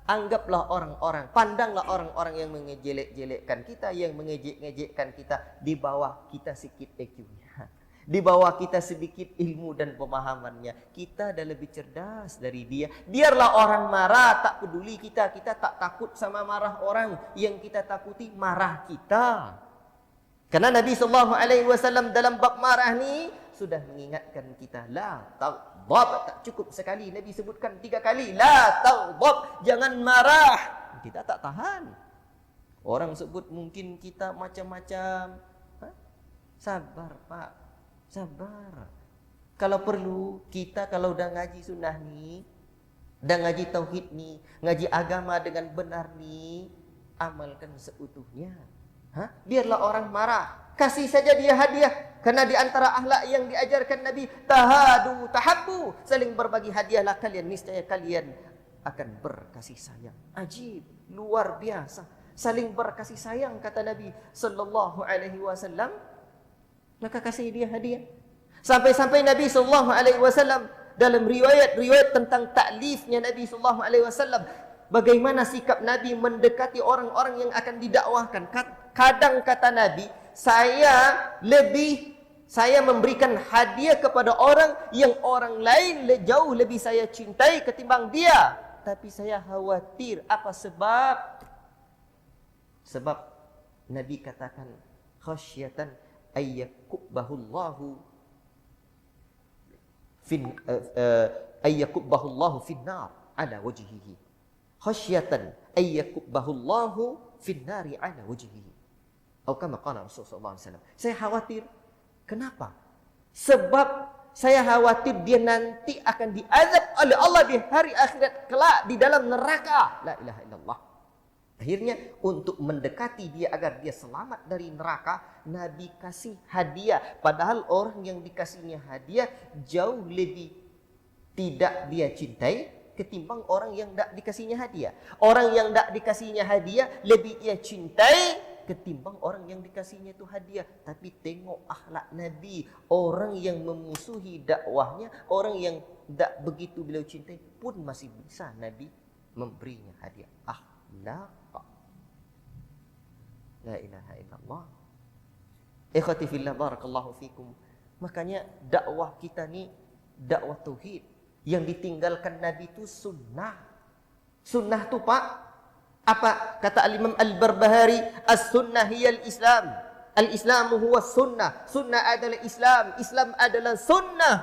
Anggaplah orang-orang, pandanglah orang-orang yang mengejelek-jelekkan kita, yang mengejek-ngejekkan kita, di bawah kita sedikit IQ-nya, di bawah kita sedikit ilmu dan pemahamannya. Kita dah lebih cerdas dari dia. Biarlah orang marah, tak peduli kita. Kita tak takut sama marah orang. Yang kita takuti marah kita. Karena Nabi SAW dalam bab marah ni sudah mengingatkan kita, la taghdab. Tak cukup sekali, Nabi sebutkan 3 kali, la taghdab, jangan marah. Kita tak tahan. Orang sebut mungkin kita macam-macam. Sabar, Pak, sabar. Kalau perlu, kita kalau dah ngaji sunnah ni, dah ngaji tauhid ni, ngaji agama dengan benar ni, amalkan seutuhnya. Biarlah orang marah, kasih saja dia hadiah. Karena di antara akhlak yang diajarkan Nabi, tahadu tahabbu, saling berbagi hadiahlah kalian, niscaya kalian akan berkasih sayang. Ajib, luar biasa. Saling berkasih sayang kata Nabi sallallahu alaihi wasallam. Maka kasih dia hadiah. Sampai-sampai Nabi sallallahu alaihi wasallam dalam riwayat tentang taklifnya Nabi sallallahu alaihi wasallam, bagaimana sikap Nabi mendekati orang-orang yang akan didakwahkan. Kadang kata Nabi, saya memberikan hadiah kepada orang yang orang lain jauh lebih saya cintai ketimbang dia. Tapi saya khawatir. Apa sebab? Sebab Nabi katakan, khasyatan ayyakubahullahu finnar ala wajhihi. Khasyatan ayyakubahullahu finnari ala wajhihi. Atau kama qala Rasulullah SAW. Saya khawatir. Kenapa? Sebab saya khawatir dia nanti akan diazab oleh Allah di hari akhirat kelak di dalam neraka. La ilaha illallah. Akhirnya untuk mendekati dia agar dia selamat dari neraka, Nabi kasih hadiah. Padahal orang yang dikasihnya hadiah jauh lebih tidak dia cintai ketimbang orang yang tidak dikasihnya hadiah. Orang yang tidak dikasihnya hadiah lebih ia cintai ketimbang orang yang dikasihnya itu hadiah. Tapi tengok akhlak Nabi. Orang yang memusuhi dakwahnya, orang yang tidak begitu beliau cintai pun masih bisa Nabi memberinya hadiah. Akhlak. La ilaha illallah. Ikhwati fillah, barakallahu fikum. Makanya dakwah kita ni dakwah tauhid. Yang ditinggalkan Nabi itu sunnah. Sunnah tu Pak, apa kata Al-Imam Al-Barbahari, as-sunnah hiyal Islam. Al-Islamu huwa sunnah. Sunnah adalah Islam. Islam adalah sunnah.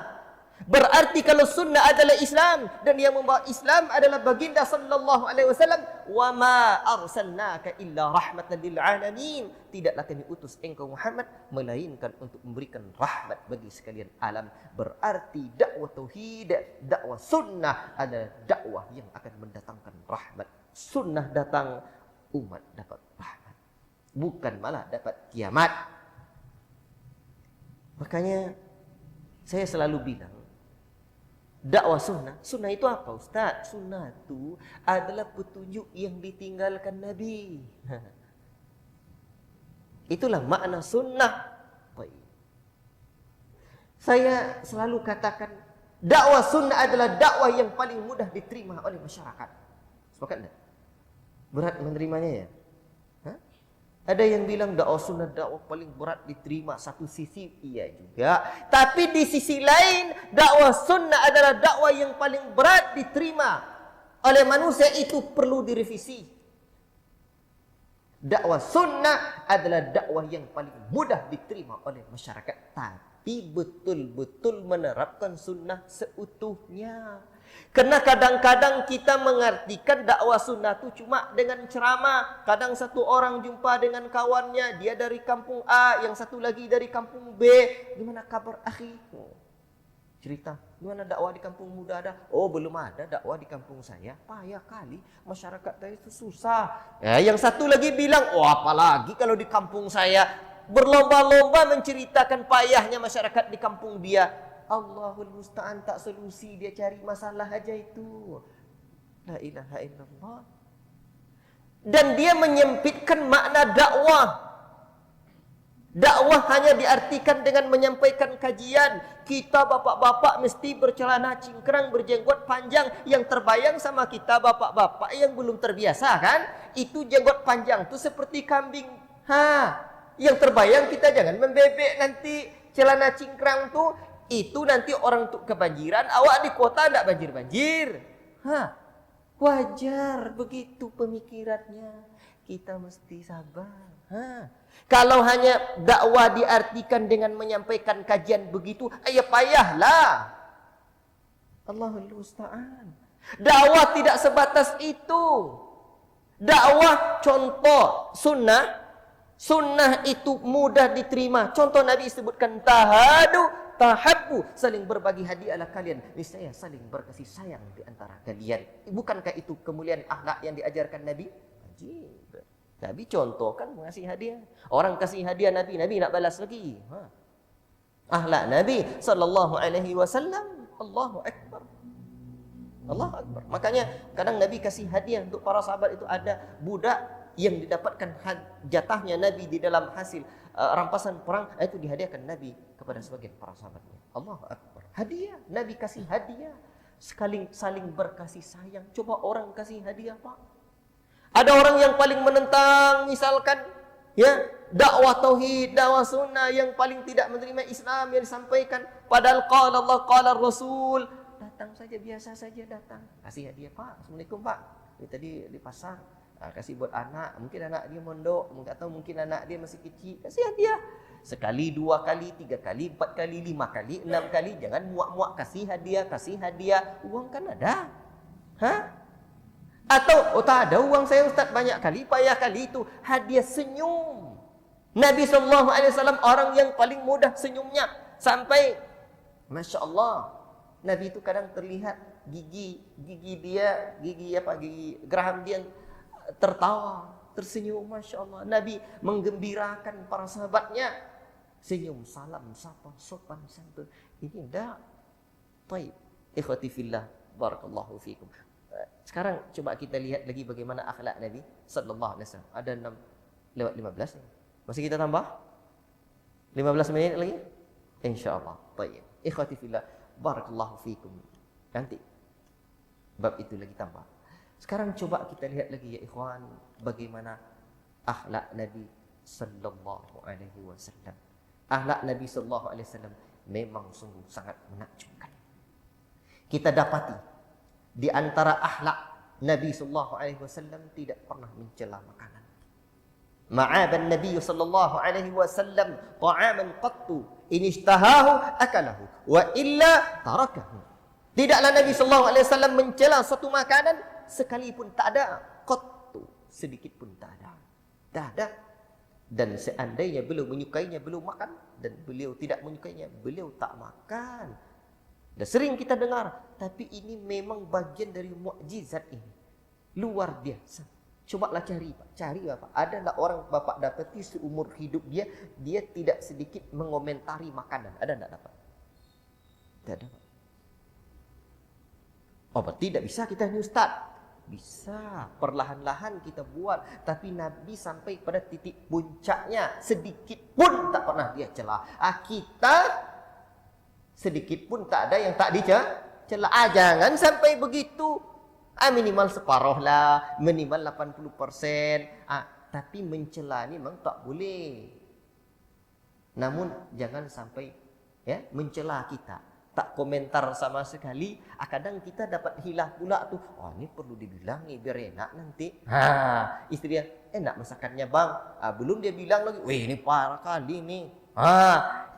Berarti kalau sunnah adalah Islam dan yang membawa Islam adalah baginda sallallahu alaihi wasallam, wa ma arsalnaka illa rahmatan lil alamin. Tidaklah kami utus engkau Muhammad melainkan untuk memberikan rahmat bagi sekalian alam. Berarti dakwah tauhid, dakwah sunnah adalah dakwah yang akan mendatangkan rahmat. Sunnah datang, umat dapat rahmat, bukan malah dapat kiamat. Makanya saya selalu bilang, dakwah sunnah. Sunnah itu apa Ustaz? Sunnah itu adalah petunjuk yang ditinggalkan Nabi. Itulah makna sunnah. Saya selalu katakan, dakwah sunnah adalah dakwah yang paling mudah diterima oleh masyarakat. Sepakat tak? Berat menerimanya ya? Ada yang bilang dakwah sunnah dakwah paling berat diterima. Satu sisi iya juga, tapi di sisi lain dakwah sunnah adalah dakwah yang paling berat diterima oleh manusia. Itu perlu direvisi. Dakwah sunnah adalah dakwah yang paling mudah diterima oleh masyarakat, tapi betul-betul menerapkan sunnah seutuhnya. Karena kadang-kadang kita mengartikan dakwah sunnah itu cuma dengan ceramah. Kadang satu orang jumpa dengan kawannya, dia dari kampung A, yang satu lagi dari kampung B. Gimana kabar akhi? Cerita, gimana dakwah di kampung muda ada? Oh, belum ada dakwah di kampung saya. Payah kali, masyarakat tadi itu susah. Ya, yang satu lagi bilang, oh apalagi kalau di kampung saya. Berlomba-lomba menceritakan payahnya masyarakat di kampung dia. Allahul musta'an, tak solusi, dia cari masalah aja itu. La ilaha illallah. Dan dia menyempitkan makna dakwah. Dakwah hanya diartikan dengan menyampaikan kajian. Kita bapak-bapak mesti bercelana cingkrang, berjenggot panjang. Yang terbayang sama kita bapak-bapak yang belum terbiasa kan, itu jenggot panjang itu seperti kambing. Yang terbayang kita jangan membebek nanti celana cingkrang tuh. Itu nanti orang tuh kebanjiran, awak di kota tidak banjir-banjir. Wajar begitu pemikirannya. Kita mesti sabar. Kalau hanya dakwah diartikan dengan menyampaikan kajian begitu, ya payahlah. Allahul musta'an. Dakwah tidak sebatas itu. Dakwah contoh sunnah. Sunnah itu mudah diterima. Contoh Nabi sebutkan tahadu tahabbu, saling berbagi hadiahlah kalian, niscaya saling berkasih sayang di antara kalian. Bukankah itu kemuliaan akhlak yang diajarkan Nabi? Ajib. Nabi contohkan mengasih hadiah. Orang kasih hadiah Nabi, Nabi nak balas lagi. Akhlak Nabi sallallahu alaihi wasallam. Allahu akbar. Allahu akbar. Makanya kadang Nabi kasih hadiah untuk para sahabat itu, ada budak yang didapatkan jatahnya Nabi di dalam hasil rampasan perang, itu dihadiahkan Nabi kepada sebagian para sahabatnya. Allahu akbar. Hadiah, Nabi kasih hadiah. Saling berkasih sayang. Coba orang kasih hadiah, Pak. Ada orang yang paling menentang, misalkan ya, dakwah tauhid, dakwah sunnah, yang paling tidak menerima Islam yang disampaikan, padahal qala Allah, qala Rasul, datang saja, biasa saja datang, kasih hadiah, Pak, Assalamualaikum Pak, ini tadi di pasar, kasih buat anak, mungkin anak dia mondok, atau mungkin anak dia masih kecil, kasih hadiah. Sekali, 2 kali, 3 kali, 4 kali, 5 kali, 6 kali, jangan muak-muak kasih hadiah, uang kan ada. Atau, tak ada uang saya Ustaz, banyak kali, payah kali itu. Hadiah senyum. Nabi SAW orang yang paling mudah senyumnya. Sampai, Masya Allah, Nabi itu kadang terlihat gigi geraham dia tertawa, tersenyum, Masya Allah. Nabi menggembirakan para sahabatnya. Senyum, salam, sapa, sopan, santun. Ini enggak. Baik. Ikhwati fillah, barakallahu fikum. Sekarang coba kita lihat lagi bagaimana akhlak Nabi sallallahu alaihi wasallam. Ada 6:15 nih. Masih kita tambah 15 menit lagi? Insyaallah. Baik. Ikhwati fillah, barakallahu fikum. Nanti bab itu lagi tambah. Sekarang coba kita lihat lagi ya ikhwan, bagaimana akhlak Nabi sallallahu alaihi wasallam. Akhlak Nabi sallallahu alaihi wasallam memang sungguh sangat menakjubkan. Kita dapati di antara akhlak Nabi sallallahu alaihi wasallam tidak pernah mencela makanan. Ma'aban Nabi sallallahu alaihi wasallam ta'aman qattu in ishtahahu akalahu wa illa tarakahu. Tidaklah Nabi sallallahu alaihi wasallam mencela satu makanan sekalipun tak ada, qattu, sedikit pun tak ada. Tak ada. Dan seandainya beliau menyukainya, beliau makan, dan beliau tidak menyukainya, beliau tak makan. Dan sering kita dengar, tapi ini memang bagian dari mukjizat ini. Luar biasa. Cobalah cari, Pak. Cari, Bapak. Ada tak orang Bapak dapati seumur hidup dia tidak sedikit mengomentari makanan? Ada tak dapat? Tidak ada, Pak. Oh, tidak bisa kita ini Ustaz. Bisa, perlahan-lahan kita buat. Tapi Nabi sampai pada titik puncaknya, sedikit pun tak pernah dia celah. Kita sedikit pun tak ada yang tak dicela. Jangan sampai begitu. Minimal separuh lah, minimal 80%. Tapi mencela ni memang tak boleh. Namun jangan sampai ya mencela kita. Tak komentar sama sekali. Kadang kita dapat hilah pula tu. Ini perlu dibilang ni biar enak nanti. Istri dia, enak masakannya bang. Belum dia bilang lagi, weh ini parah kali ni.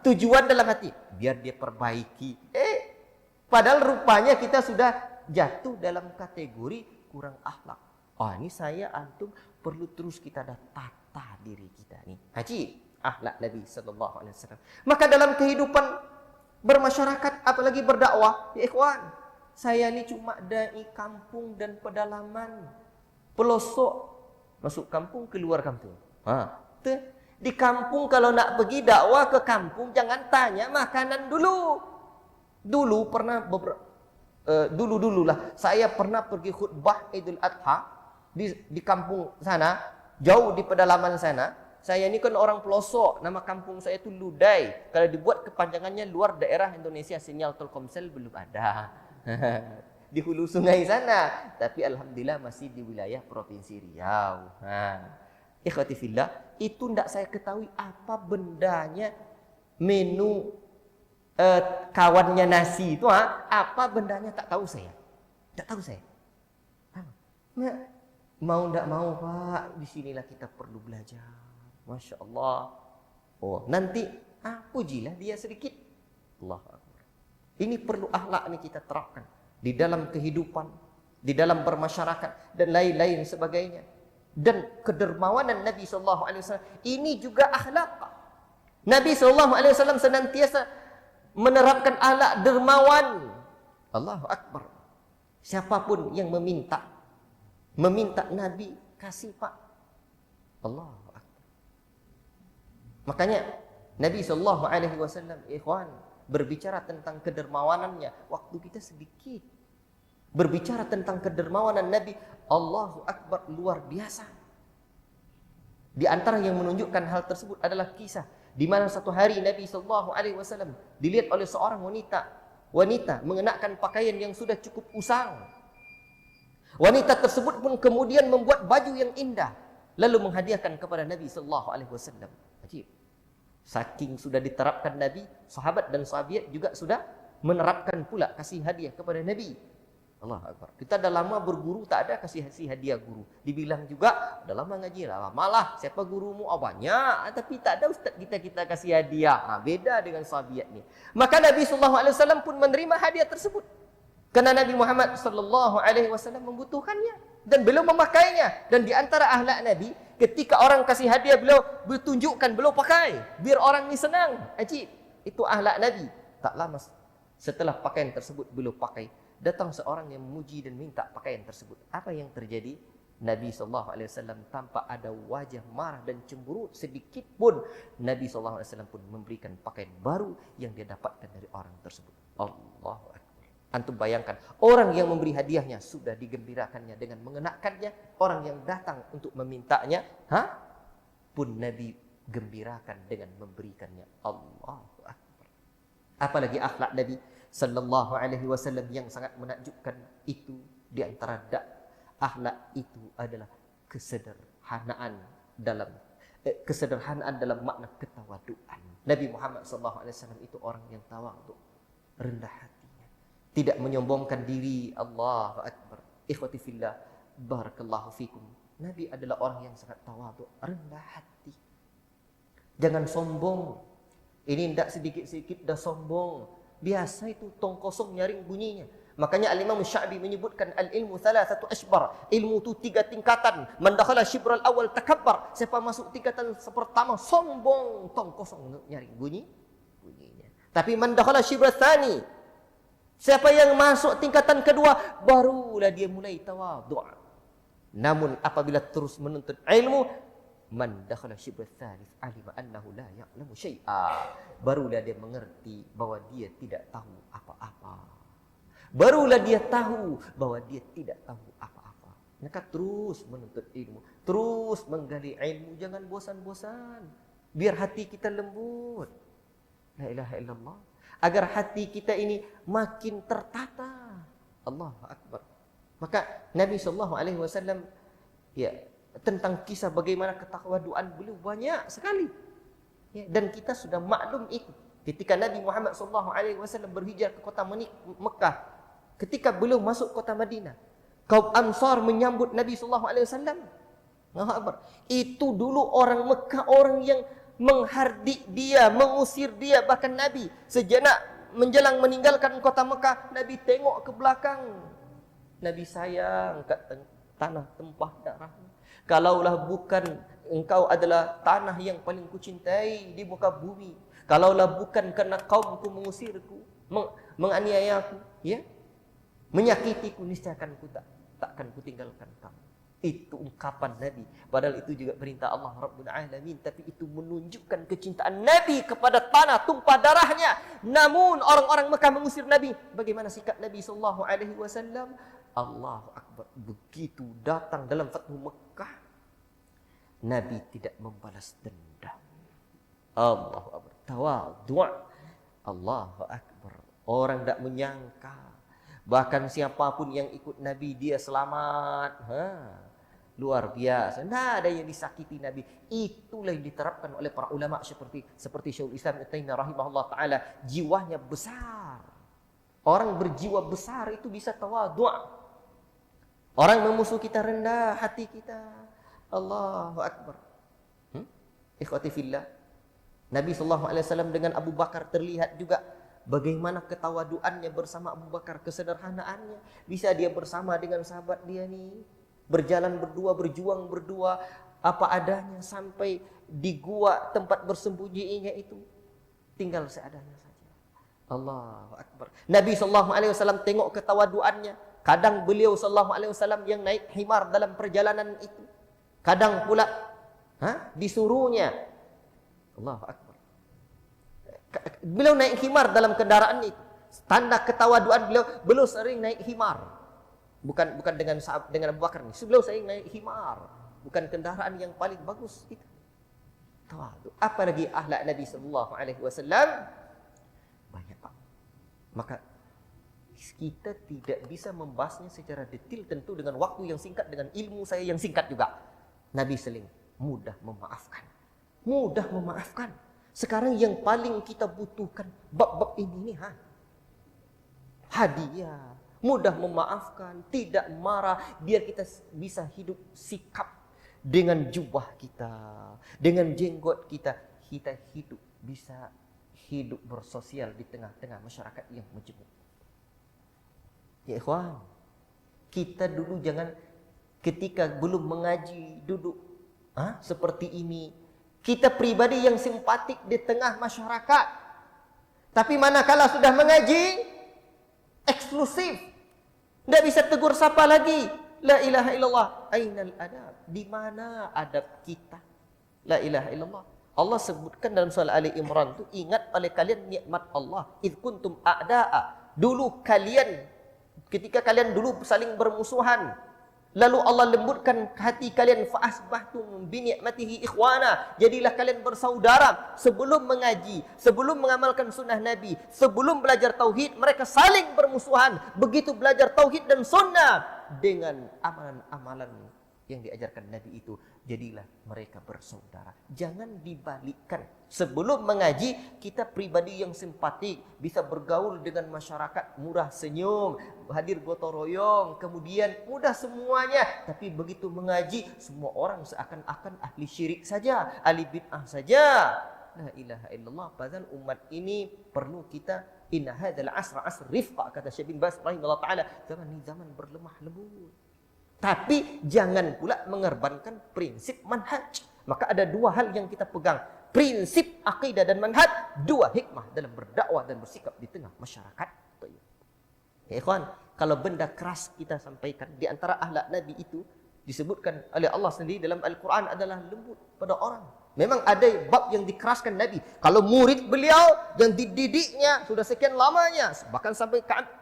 Tujuan dalam hati, biar dia perbaiki. Padahal rupanya kita sudah jatuh dalam kategori kurang akhlak. Ini saya antum perlu terus kita dah tata diri kita ni. Haji, akhlak Nabi sallallahu alaihi wasallam. Maka dalam kehidupan bermasyarakat, apalagi berdakwah, ya ikhwan, saya ni cuma dai kampung dan pedalaman, pelosok, masuk kampung, keluar kampung. Di kampung kalau nak pergi dakwah ke kampung, jangan tanya makanan dulu. Dulu pernah dulu-dululah saya pernah pergi khutbah Idul Adha di kampung sana, jauh di pedalaman sana. Saya ni kan orang pelosok, nama kampung saya tu Ludai. Kalau dibuat kepanjangannya luar daerah Indonesia, sinyal Telkomsel belum ada. Di hulu sungai sana. Tapi alhamdulillah masih di wilayah Provinsi Riau. Ikhwati fillah, itu tidak saya ketahui apa bendanya menu kawannya nasi itu. Apa bendanya tak tahu saya. Tak tahu saya. Mau tidak mau Pak, di sinilah kita perlu belajar. Masya Allah. Nanti pujilah dia sedikit. Allahu Akbar. Ini perlu akhlak ni kita terapkan di dalam kehidupan, di dalam bermasyarakat dan lain-lain sebagainya. Dan kedermawanan Nabi sallallahu alaihi wasallam ini juga akhlak. Nabi sallallahu alaihi wasallam senantiasa menerapkan akhlak dermawan. Allahu Akbar. Siapapun yang meminta Nabi kasih Pak. Allah. Makanya Nabi SAW, ikhwan, berbicara tentang kedermawanannya, waktu kita sedikit. Berbicara tentang kedermawanan Nabi, Allahu Akbar, luar biasa. Di antara yang menunjukkan hal tersebut adalah kisah di mana satu hari Nabi SAW dilihat oleh seorang wanita mengenakan pakaian yang sudah cukup usang. Wanita tersebut pun kemudian membuat baju yang indah, lalu menghadiahkan kepada Nabi SAW. Ajib. Saking sudah diterapkan Nabi, sahabat dan sahabiat juga sudah menerapkan pula kasih hadiah kepada Nabi. Allah Akbar. Kita dah lama berguru, tak ada kasih hadiah guru. Dibilang juga, dah lama ngaji lah. Malah, siapa gurumu? Oh banyak. Tapi tak ada ustaz kita kasih hadiah. Beda dengan sahabiat ni. Maka Nabi SAW pun menerima hadiah tersebut. Karena Nabi Muhammad SAW membutuhkannya. Dan beliau memakainya. Dan di antara akhlak Nabi, ketika orang kasih hadiah, beliau bertunjukkan, beliau pakai. Biar orang ni senang. Ajib. Itu akhlak Nabi. Tak lama setelah pakaian tersebut beliau pakai, datang seorang yang memuji dan minta pakaian tersebut. Apa yang terjadi? Nabi SAW tanpa ada wajah marah dan cemburu sedikit pun, Nabi SAW pun memberikan pakaian baru yang dia dapatkan dari orang tersebut. Allahu Akbar. Antum bayangkan, orang yang memberi hadiahnya sudah digembirakannya dengan mengenakannya, orang yang datang untuk memintanya, pun Nabi gembirakan dengan memberikannya. Allahu Akbar. Apalagi akhlak Nabi Sallallahu Alaihi Wasallam yang sangat menakjubkan itu. Di antara akhlak itu adalah kesederhanaan dalam makna ketawaduan. Nabi Muhammad Sallallahu Alaihi Wasallam itu orang yang tawadhu, rendah hatinya, tidak menyombongkan diri. Allahu Akbar. Ikhwati fillah, barakallahu fikum. Nabi adalah orang yang sangat tawadhu, rendah hati. Jangan sombong. Ini tidak sedikit-sedikit dah sombong. Biasa itu tong kosong nyaring bunyinya. Makanya Al-Imam Sya'bi menyebutkan al-ilmu thalathatu ashbar. Ilmu itu 3 tingkatan. Man dakhala shibral awal takabbar. Siapa masuk tingkatan pertama sombong, tong kosong nyaring bunyinya. Tapi man dakhala shibral tsani, siapa yang masuk tingkatan kedua, barulah dia mulai tawadhu. Namun apabila terus menuntut ilmu, man dakhala shibral tsalits alima annahu la ya'lamu syai'a, barulah dia mengerti bahwa dia tidak tahu apa-apa. Barulah dia tahu bahwa dia tidak tahu apa-apa. Maka terus menuntut ilmu, terus menggali ilmu, jangan bosan-bosan. Biar hati kita lembut. La ilaha illallah. Agar hati kita ini makin tertata. Allahu Akbar. Maka Nabi SAW tentang kisah bagaimana ketawaduan beliau banyak sekali. Dan kita sudah maklum itu. Ketika Nabi Muhammad SAW berhijrah ke kota Mekah, ketika beliau masuk kota Madinah, kaum Ansar menyambut Nabi SAW. Itu dulu orang Mekah, orang yang menghardik dia, mengusir dia. Bahkan Nabi sejenak menjelang meninggalkan kota Mekah, Nabi tengok ke belakang. Nabi sayang kat tanah tempah darah. Kalaulah bukan engkau adalah tanah yang paling kucintai di muka bumi, kalaulah bukan karena kaumku mengusirku, menganiayaku, menyakitiku, niscaya takkan kutinggalkan kamu. Itu ungkapan Nabi. Padahal itu juga perintah Allah Rabbul Alamin. Tapi itu menunjukkan kecintaan Nabi kepada tanah tumpah darahnya. Namun orang-orang Mekah mengusir Nabi. Bagaimana sikap Nabi SAW? Allahu Akbar. Begitu datang dalam Fathu Mekah, Nabi tidak membalas dendam. Allahu Akbar. Tawadhu'. Allahu Akbar. Orang tak menyangka. Bahkan siapapun yang ikut Nabi, dia selamat. Luar biasa. Tidak ada yang disakiti Nabi. Itulah yang diterapkan oleh para ulama seperti Syekhul Islam Ibnu Taimiyah rahimahullah taala. Jiwanya besar. Orang berjiwa besar itu bisa tawadhu'. Orang memusuh kita rendah hati kita. Allahu Akbar. Ikhwati fillah. Nabi SAW dengan Abu Bakar terlihat juga bagaimana ketawaduannya bersama Abu Bakar, kesederhanaannya. Bisa dia bersama dengan sahabat dia nih, berjalan berdua, berjuang berdua, apa adanya sampai di gua tempat bersembunyinya itu tinggal seadanya saja. Allahu Akbar. Nabi SAW tengok ketawaduannya. Kadang beliau SAW yang naik himar dalam perjalanan itu. Kadang pula Disuruhnya. Allahu Akbar. Beliau naik himar dalam kendaraan itu. Tanda ketawaduan beliau sering naik himar. Bukan dengan Abu Bakar nih. Beliau sering naik himar. Bukan kendaraan yang paling bagus itu. Tawadu. Apalagi akhlak Nabi sallallahu alaihi wasallam banyak, Pak. Maka kita tidak bisa membahasnya secara detail tentu dengan waktu yang singkat, dengan ilmu saya yang singkat juga. Nabi seling mudah memaafkan. Mudah memaafkan. Sekarang yang paling kita butuhkan bab-bab ini nih, hadiah, mudah memaafkan, tidak marah, biar kita bisa hidup sikap dengan jubah kita, dengan jenggot kita. Kita bisa hidup bersosial di tengah-tengah masyarakat yang majemuk. Ya ikhwan, kita dulu jangan ketika belum mengaji duduk seperti ini. Kita pribadi yang simpatik di tengah masyarakat. Tapi manakala sudah mengaji, eksklusif. Tidak bisa tegur sapa lagi. La ilaha illallah. Ainal adab? Di mana adab kita? La ilaha illallah. Allah sebutkan dalam surah Ali Imran itu, ingat oleh kalian nikmat Allah. Idh kuntum a'da'a. Dulu kalian, ketika kalian dulu saling bermusuhan, lalu Allah lembutkan hati kalian, fa asbahtum bi ni'matihi ikhwana. Jadilah kalian bersaudara. Sebelum mengaji, sebelum mengamalkan sunnah Nabi, sebelum belajar tauhid, mereka saling bermusuhan. Begitu belajar tauhid dan sunnah dengan amalan-amalan yang diajarkan Nabi itu, jadilah mereka bersaudara. Jangan dibalikkan. Sebelum mengaji, kita pribadi yang simpatik, bisa bergaul dengan masyarakat, murah senyum, hadir gotong royong, kemudian mudah semuanya. Tapi begitu mengaji, semua orang seakan-akan ahli syirik saja, ahli bid'ah saja. La ilaha illallah. Padahal umat ini perlu kita, inna hadzal asra asr rifqa, kata Syekh bin Baz rahimahullah taala. Zaman ini zaman berlemah lembut. Tapi jangan pula mengorbankan prinsip manhaj. Maka ada dua hal yang kita pegang. Prinsip akidah dan manhaj. Dua hikmah dalam berdakwah dan bersikap di tengah masyarakat. Ya ikhwan, kalau benda keras kita sampaikan, di antara akhlak Nabi itu disebutkan oleh Allah sendiri dalam Al-Quran adalah lembut pada orang. Memang ada bab yang dikeraskan Nabi. Kalau murid beliau yang dididiknya sudah sekian lamanya, bahkan sampai Ka'ab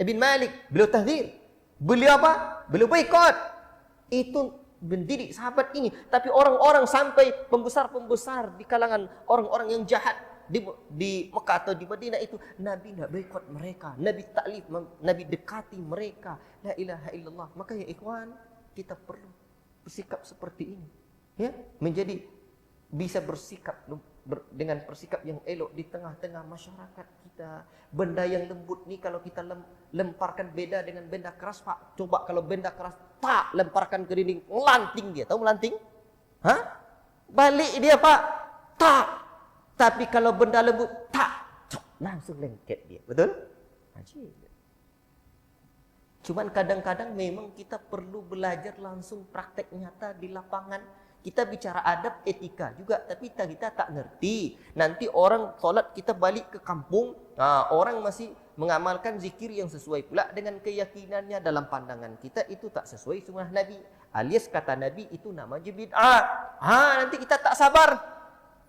bin Malik, beliau tahdzir. Beliau apa? Beliau boikot. Itu mendidik sahabat ini. Tapi orang-orang sampai pembesar-pembesar di kalangan orang-orang yang jahat di Mekah atau di Madinah itu, Nabi tidak boikot mereka. Nabi taklif, Nabi dekati mereka. La ilaha illallah. Maka ya ikhwan, kita perlu bersikap seperti ini. Ya, menjadi bisa bersikap dengan bersikap yang elok di tengah-tengah masyarakat kita. Benda yang lembut ni kalau kita lemparkan, beda dengan benda keras, Pak. Coba kalau benda keras, tak lemparkan ke dinding, melanting dia. Tahu melanting? Balik dia, Pak. Tak. Tapi kalau benda lembut, tak. Langsung lengket dia. Betul? Ajib. Cuman kadang-kadang memang kita perlu belajar langsung praktek nyata di lapangan. Kita bicara adab, etika juga, tapi kita tak ngerti. Nanti orang solat, kita balik ke kampung, orang masih mengamalkan zikir yang sesuai pula dengan keyakinannya. Dalam pandangan kita itu tak sesuai sunnah Nabi, alias kata Nabi itu nama bid'ah. Nanti kita tak sabar.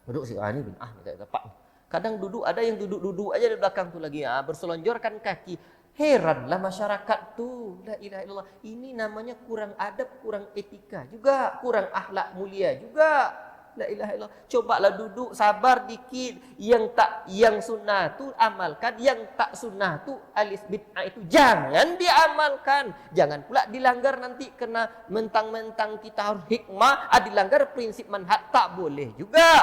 Duduk sih, ini bid'ah nih, tak. Kadang duduk, ada yang duduk-duduk aja di belakang tu lagi, berselonjorkan kaki. Heranlah masyarakat tu. La ilaha illallah. Ini namanya kurang adab, kurang etika juga, kurang akhlak mulia juga. La ilaha illallah. Cobalah duduk sabar dikit. Yang sunnah tu amalkan, yang tak sunnah tu alis bid'ah itu jangan diamalkan. Jangan pula dilanggar, nanti kena mentang-mentang kita harus hikmah, dilanggar prinsip manhaj, tak boleh juga.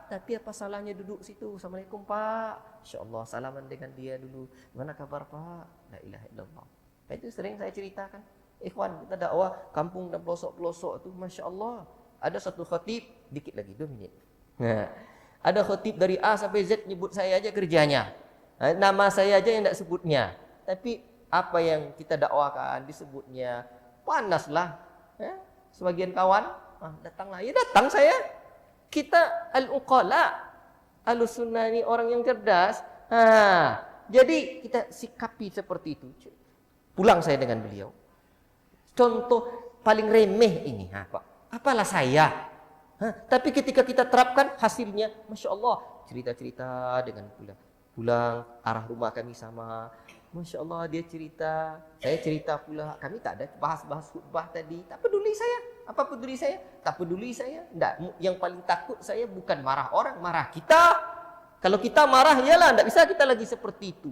Tapi apa salahnya duduk situ? Assalamualaikum Pak. InsyaAllah salaman dengan dia dulu. Mana kabar Pak? La ilaha illallah. Itu sering saya ceritakan. Ikhwan, kita dakwah kampung dan pelosok-pelosok tu, Masya Allah. Ada satu khatib, dikit lagi 2 minit. Ada khatib dari A sampai Z nyebut saya aja kerjanya. Nama saya aja yang tak sebutnya. Tapi apa yang kita dakwakan disebutnya, panaslah. Sebagian kawan, datanglah. Ya datang saya. Kita al-uqala, al-sunnah ni orang yang cerdas. Jadi kita sikapi seperti itu. Pulang saya dengan beliau. Contoh paling remeh ini, Pak. Apalah saya? Tapi ketika kita terapkan hasilnya, Masya Allah, cerita-cerita dengan pulang arah rumah kami sama. Masya Allah, dia cerita, saya cerita pula. Kami tak ada bahas-bahas khutbah tadi. Tak peduli saya. Apa peduli saya? Tak peduli saya. Tidak. Yang paling takut saya bukan marah orang, marah kita. Kalau kita marah, iyalah, tidak bisa kita lagi seperti itu.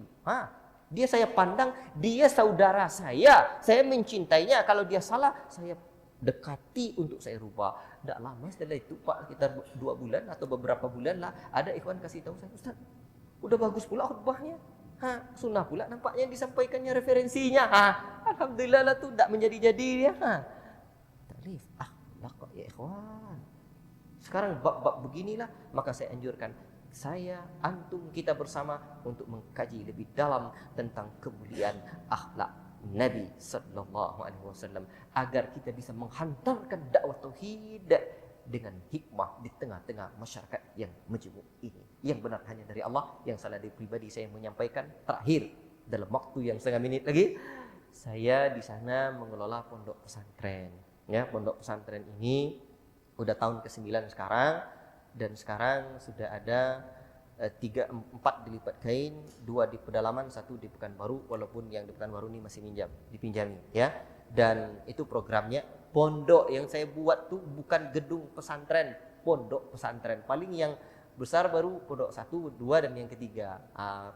Dia saya pandang, dia saudara saya. Saya mencintainya. Kalau dia salah, saya dekati untuk saya rubah. Tak lama setelah itu, Pak, sekitar 2 bulan atau beberapa bulan lah, ada ikhwan kasih tahu saya, Ustaz, udah bagus pula khutbahnya. Sunnah pula nampaknya disampaikannya referensinya. Alhamdulillah lah tu tak menjadi-jadi dia. Taklif akhlak ya ikhwan. Sekarang bab-bab beginilah, maka saya anjurkan saya, antum, kita bersama untuk mengkaji lebih dalam tentang kemuliaan akhlak Nabi sallallahu alaihi wasallam agar kita bisa menghantarkan dakwah tauhid dengan hikmah di tengah-tengah masyarakat yang majmuk ini. Yang benar hanya dari Allah, yang salah dari pribadi saya menyampaikan. Terakhir, dalam waktu yang setengah menit lagi, saya di sana mengelola pondok pesantren. Ya, pondok pesantren ini udah tahun ke-9 sekarang, dan sekarang sudah ada 4 dilipat kain, 2 di pedalaman, 1 di Pekanbaru, walaupun yang di Pekanbaru ini masih dipinjami, ya. Dan itu programnya. Pondok yang saya buat tuh bukan gedung pesantren, pondok pesantren. Paling yang besar baru pondok 1, 2 dan yang ketiga.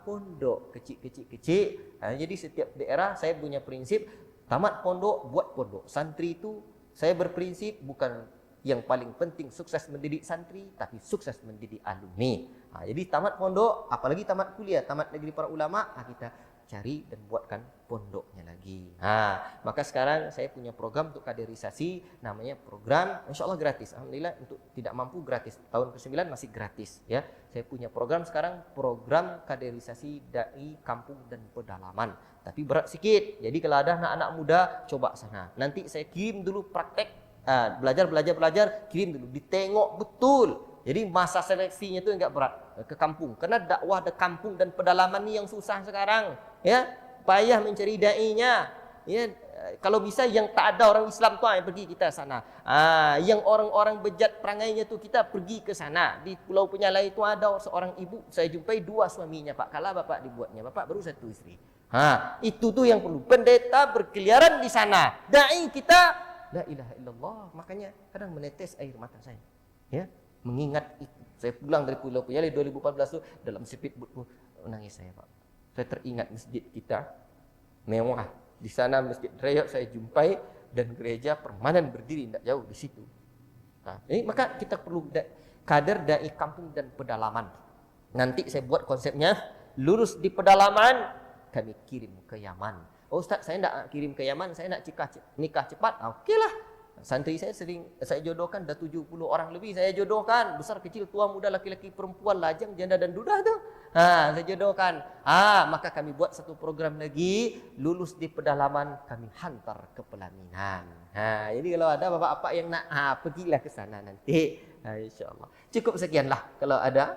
Pondok kecil. Jadi setiap daerah saya punya prinsip, tamat pondok buat pondok. Santri itu saya berprinsip bukan yang paling penting sukses mendidik santri, tapi sukses mendidik alumni. Jadi tamat pondok, apalagi tamat kuliah, tamat negeri para ulama, kita cari dan buatkan pondoknya lagi. Maka sekarang saya punya program untuk kaderisasi, namanya program, insya Allah gratis. Alhamdulillah, untuk tidak mampu gratis. Tahun ke-9 masih gratis, ya. Saya punya program sekarang, program kaderisasi dai kampung dan pedalaman. Tapi berat sikit. Jadi kalau ada anak-anak muda, coba sana. Nanti saya kirim dulu praktek, belajar, kirim dulu, ditengok betul. Jadi masa seleksinya itu enggak berat ke kampung. Karena dakwah di kampung dan pedalaman ini yang susah sekarang, ya. Payah mencari dai-nya. Ya, kalau bisa yang tak ada orang Islam tu yang pergi kita sana. Yang orang-orang bejat perangainya tu kita pergi ke sana. Di Pulau Penyalai itu ada seorang ibu, saya jumpai 2 suaminya, Pak. Kala bapak dibuatnya, bapak baru 1 istri. Itu tuh yang perlu. Pendeta berkeliaran di sana. Dai kita, la ilaha illallah. Makanya kadang menetes air mata saya, ya, mengingat itu. Saya pulang dari Pulau Penyalai 2014 itu, dalam sipit menangis saya, Pak. Saya teringat masjid kita mewah. Di sana Masjid Raya saya jumpai, dan gereja permanen berdiri tidak jauh di situ. Maka kita perlu kader dai kampung dan pedalaman. Nanti saya buat konsepnya, lulus di pedalaman kami kirim ke Yaman. Ustaz, saya tidak kirim ke Yaman, saya nak nikah cepat. Okeylah. Santri saya saya jodohkan, dah 70 orang lebih saya jodohkan, besar kecil tua muda laki-laki perempuan, lajang janda dan duda tu. Saya jodohkan. Maka kami buat satu program lagi, lulus di pedalaman kami hantar ke pelaminan. Jadi kalau ada bapak-bapak yang nak, pergilah ke sana nanti. Insya-Allah. Cukup sekianlah. Kalau ada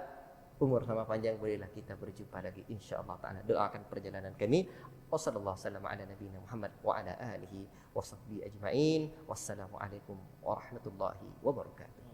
umur sama panjang, bolehlah kita berjumpa lagi insyaallah taala. Doakan perjalanan kami. Wassallallahu wasallam ala nabiyina Muhammad wa ala alihi washabbihi ajmain. Wassalamualaikum warahmatullahi wabarakatuh.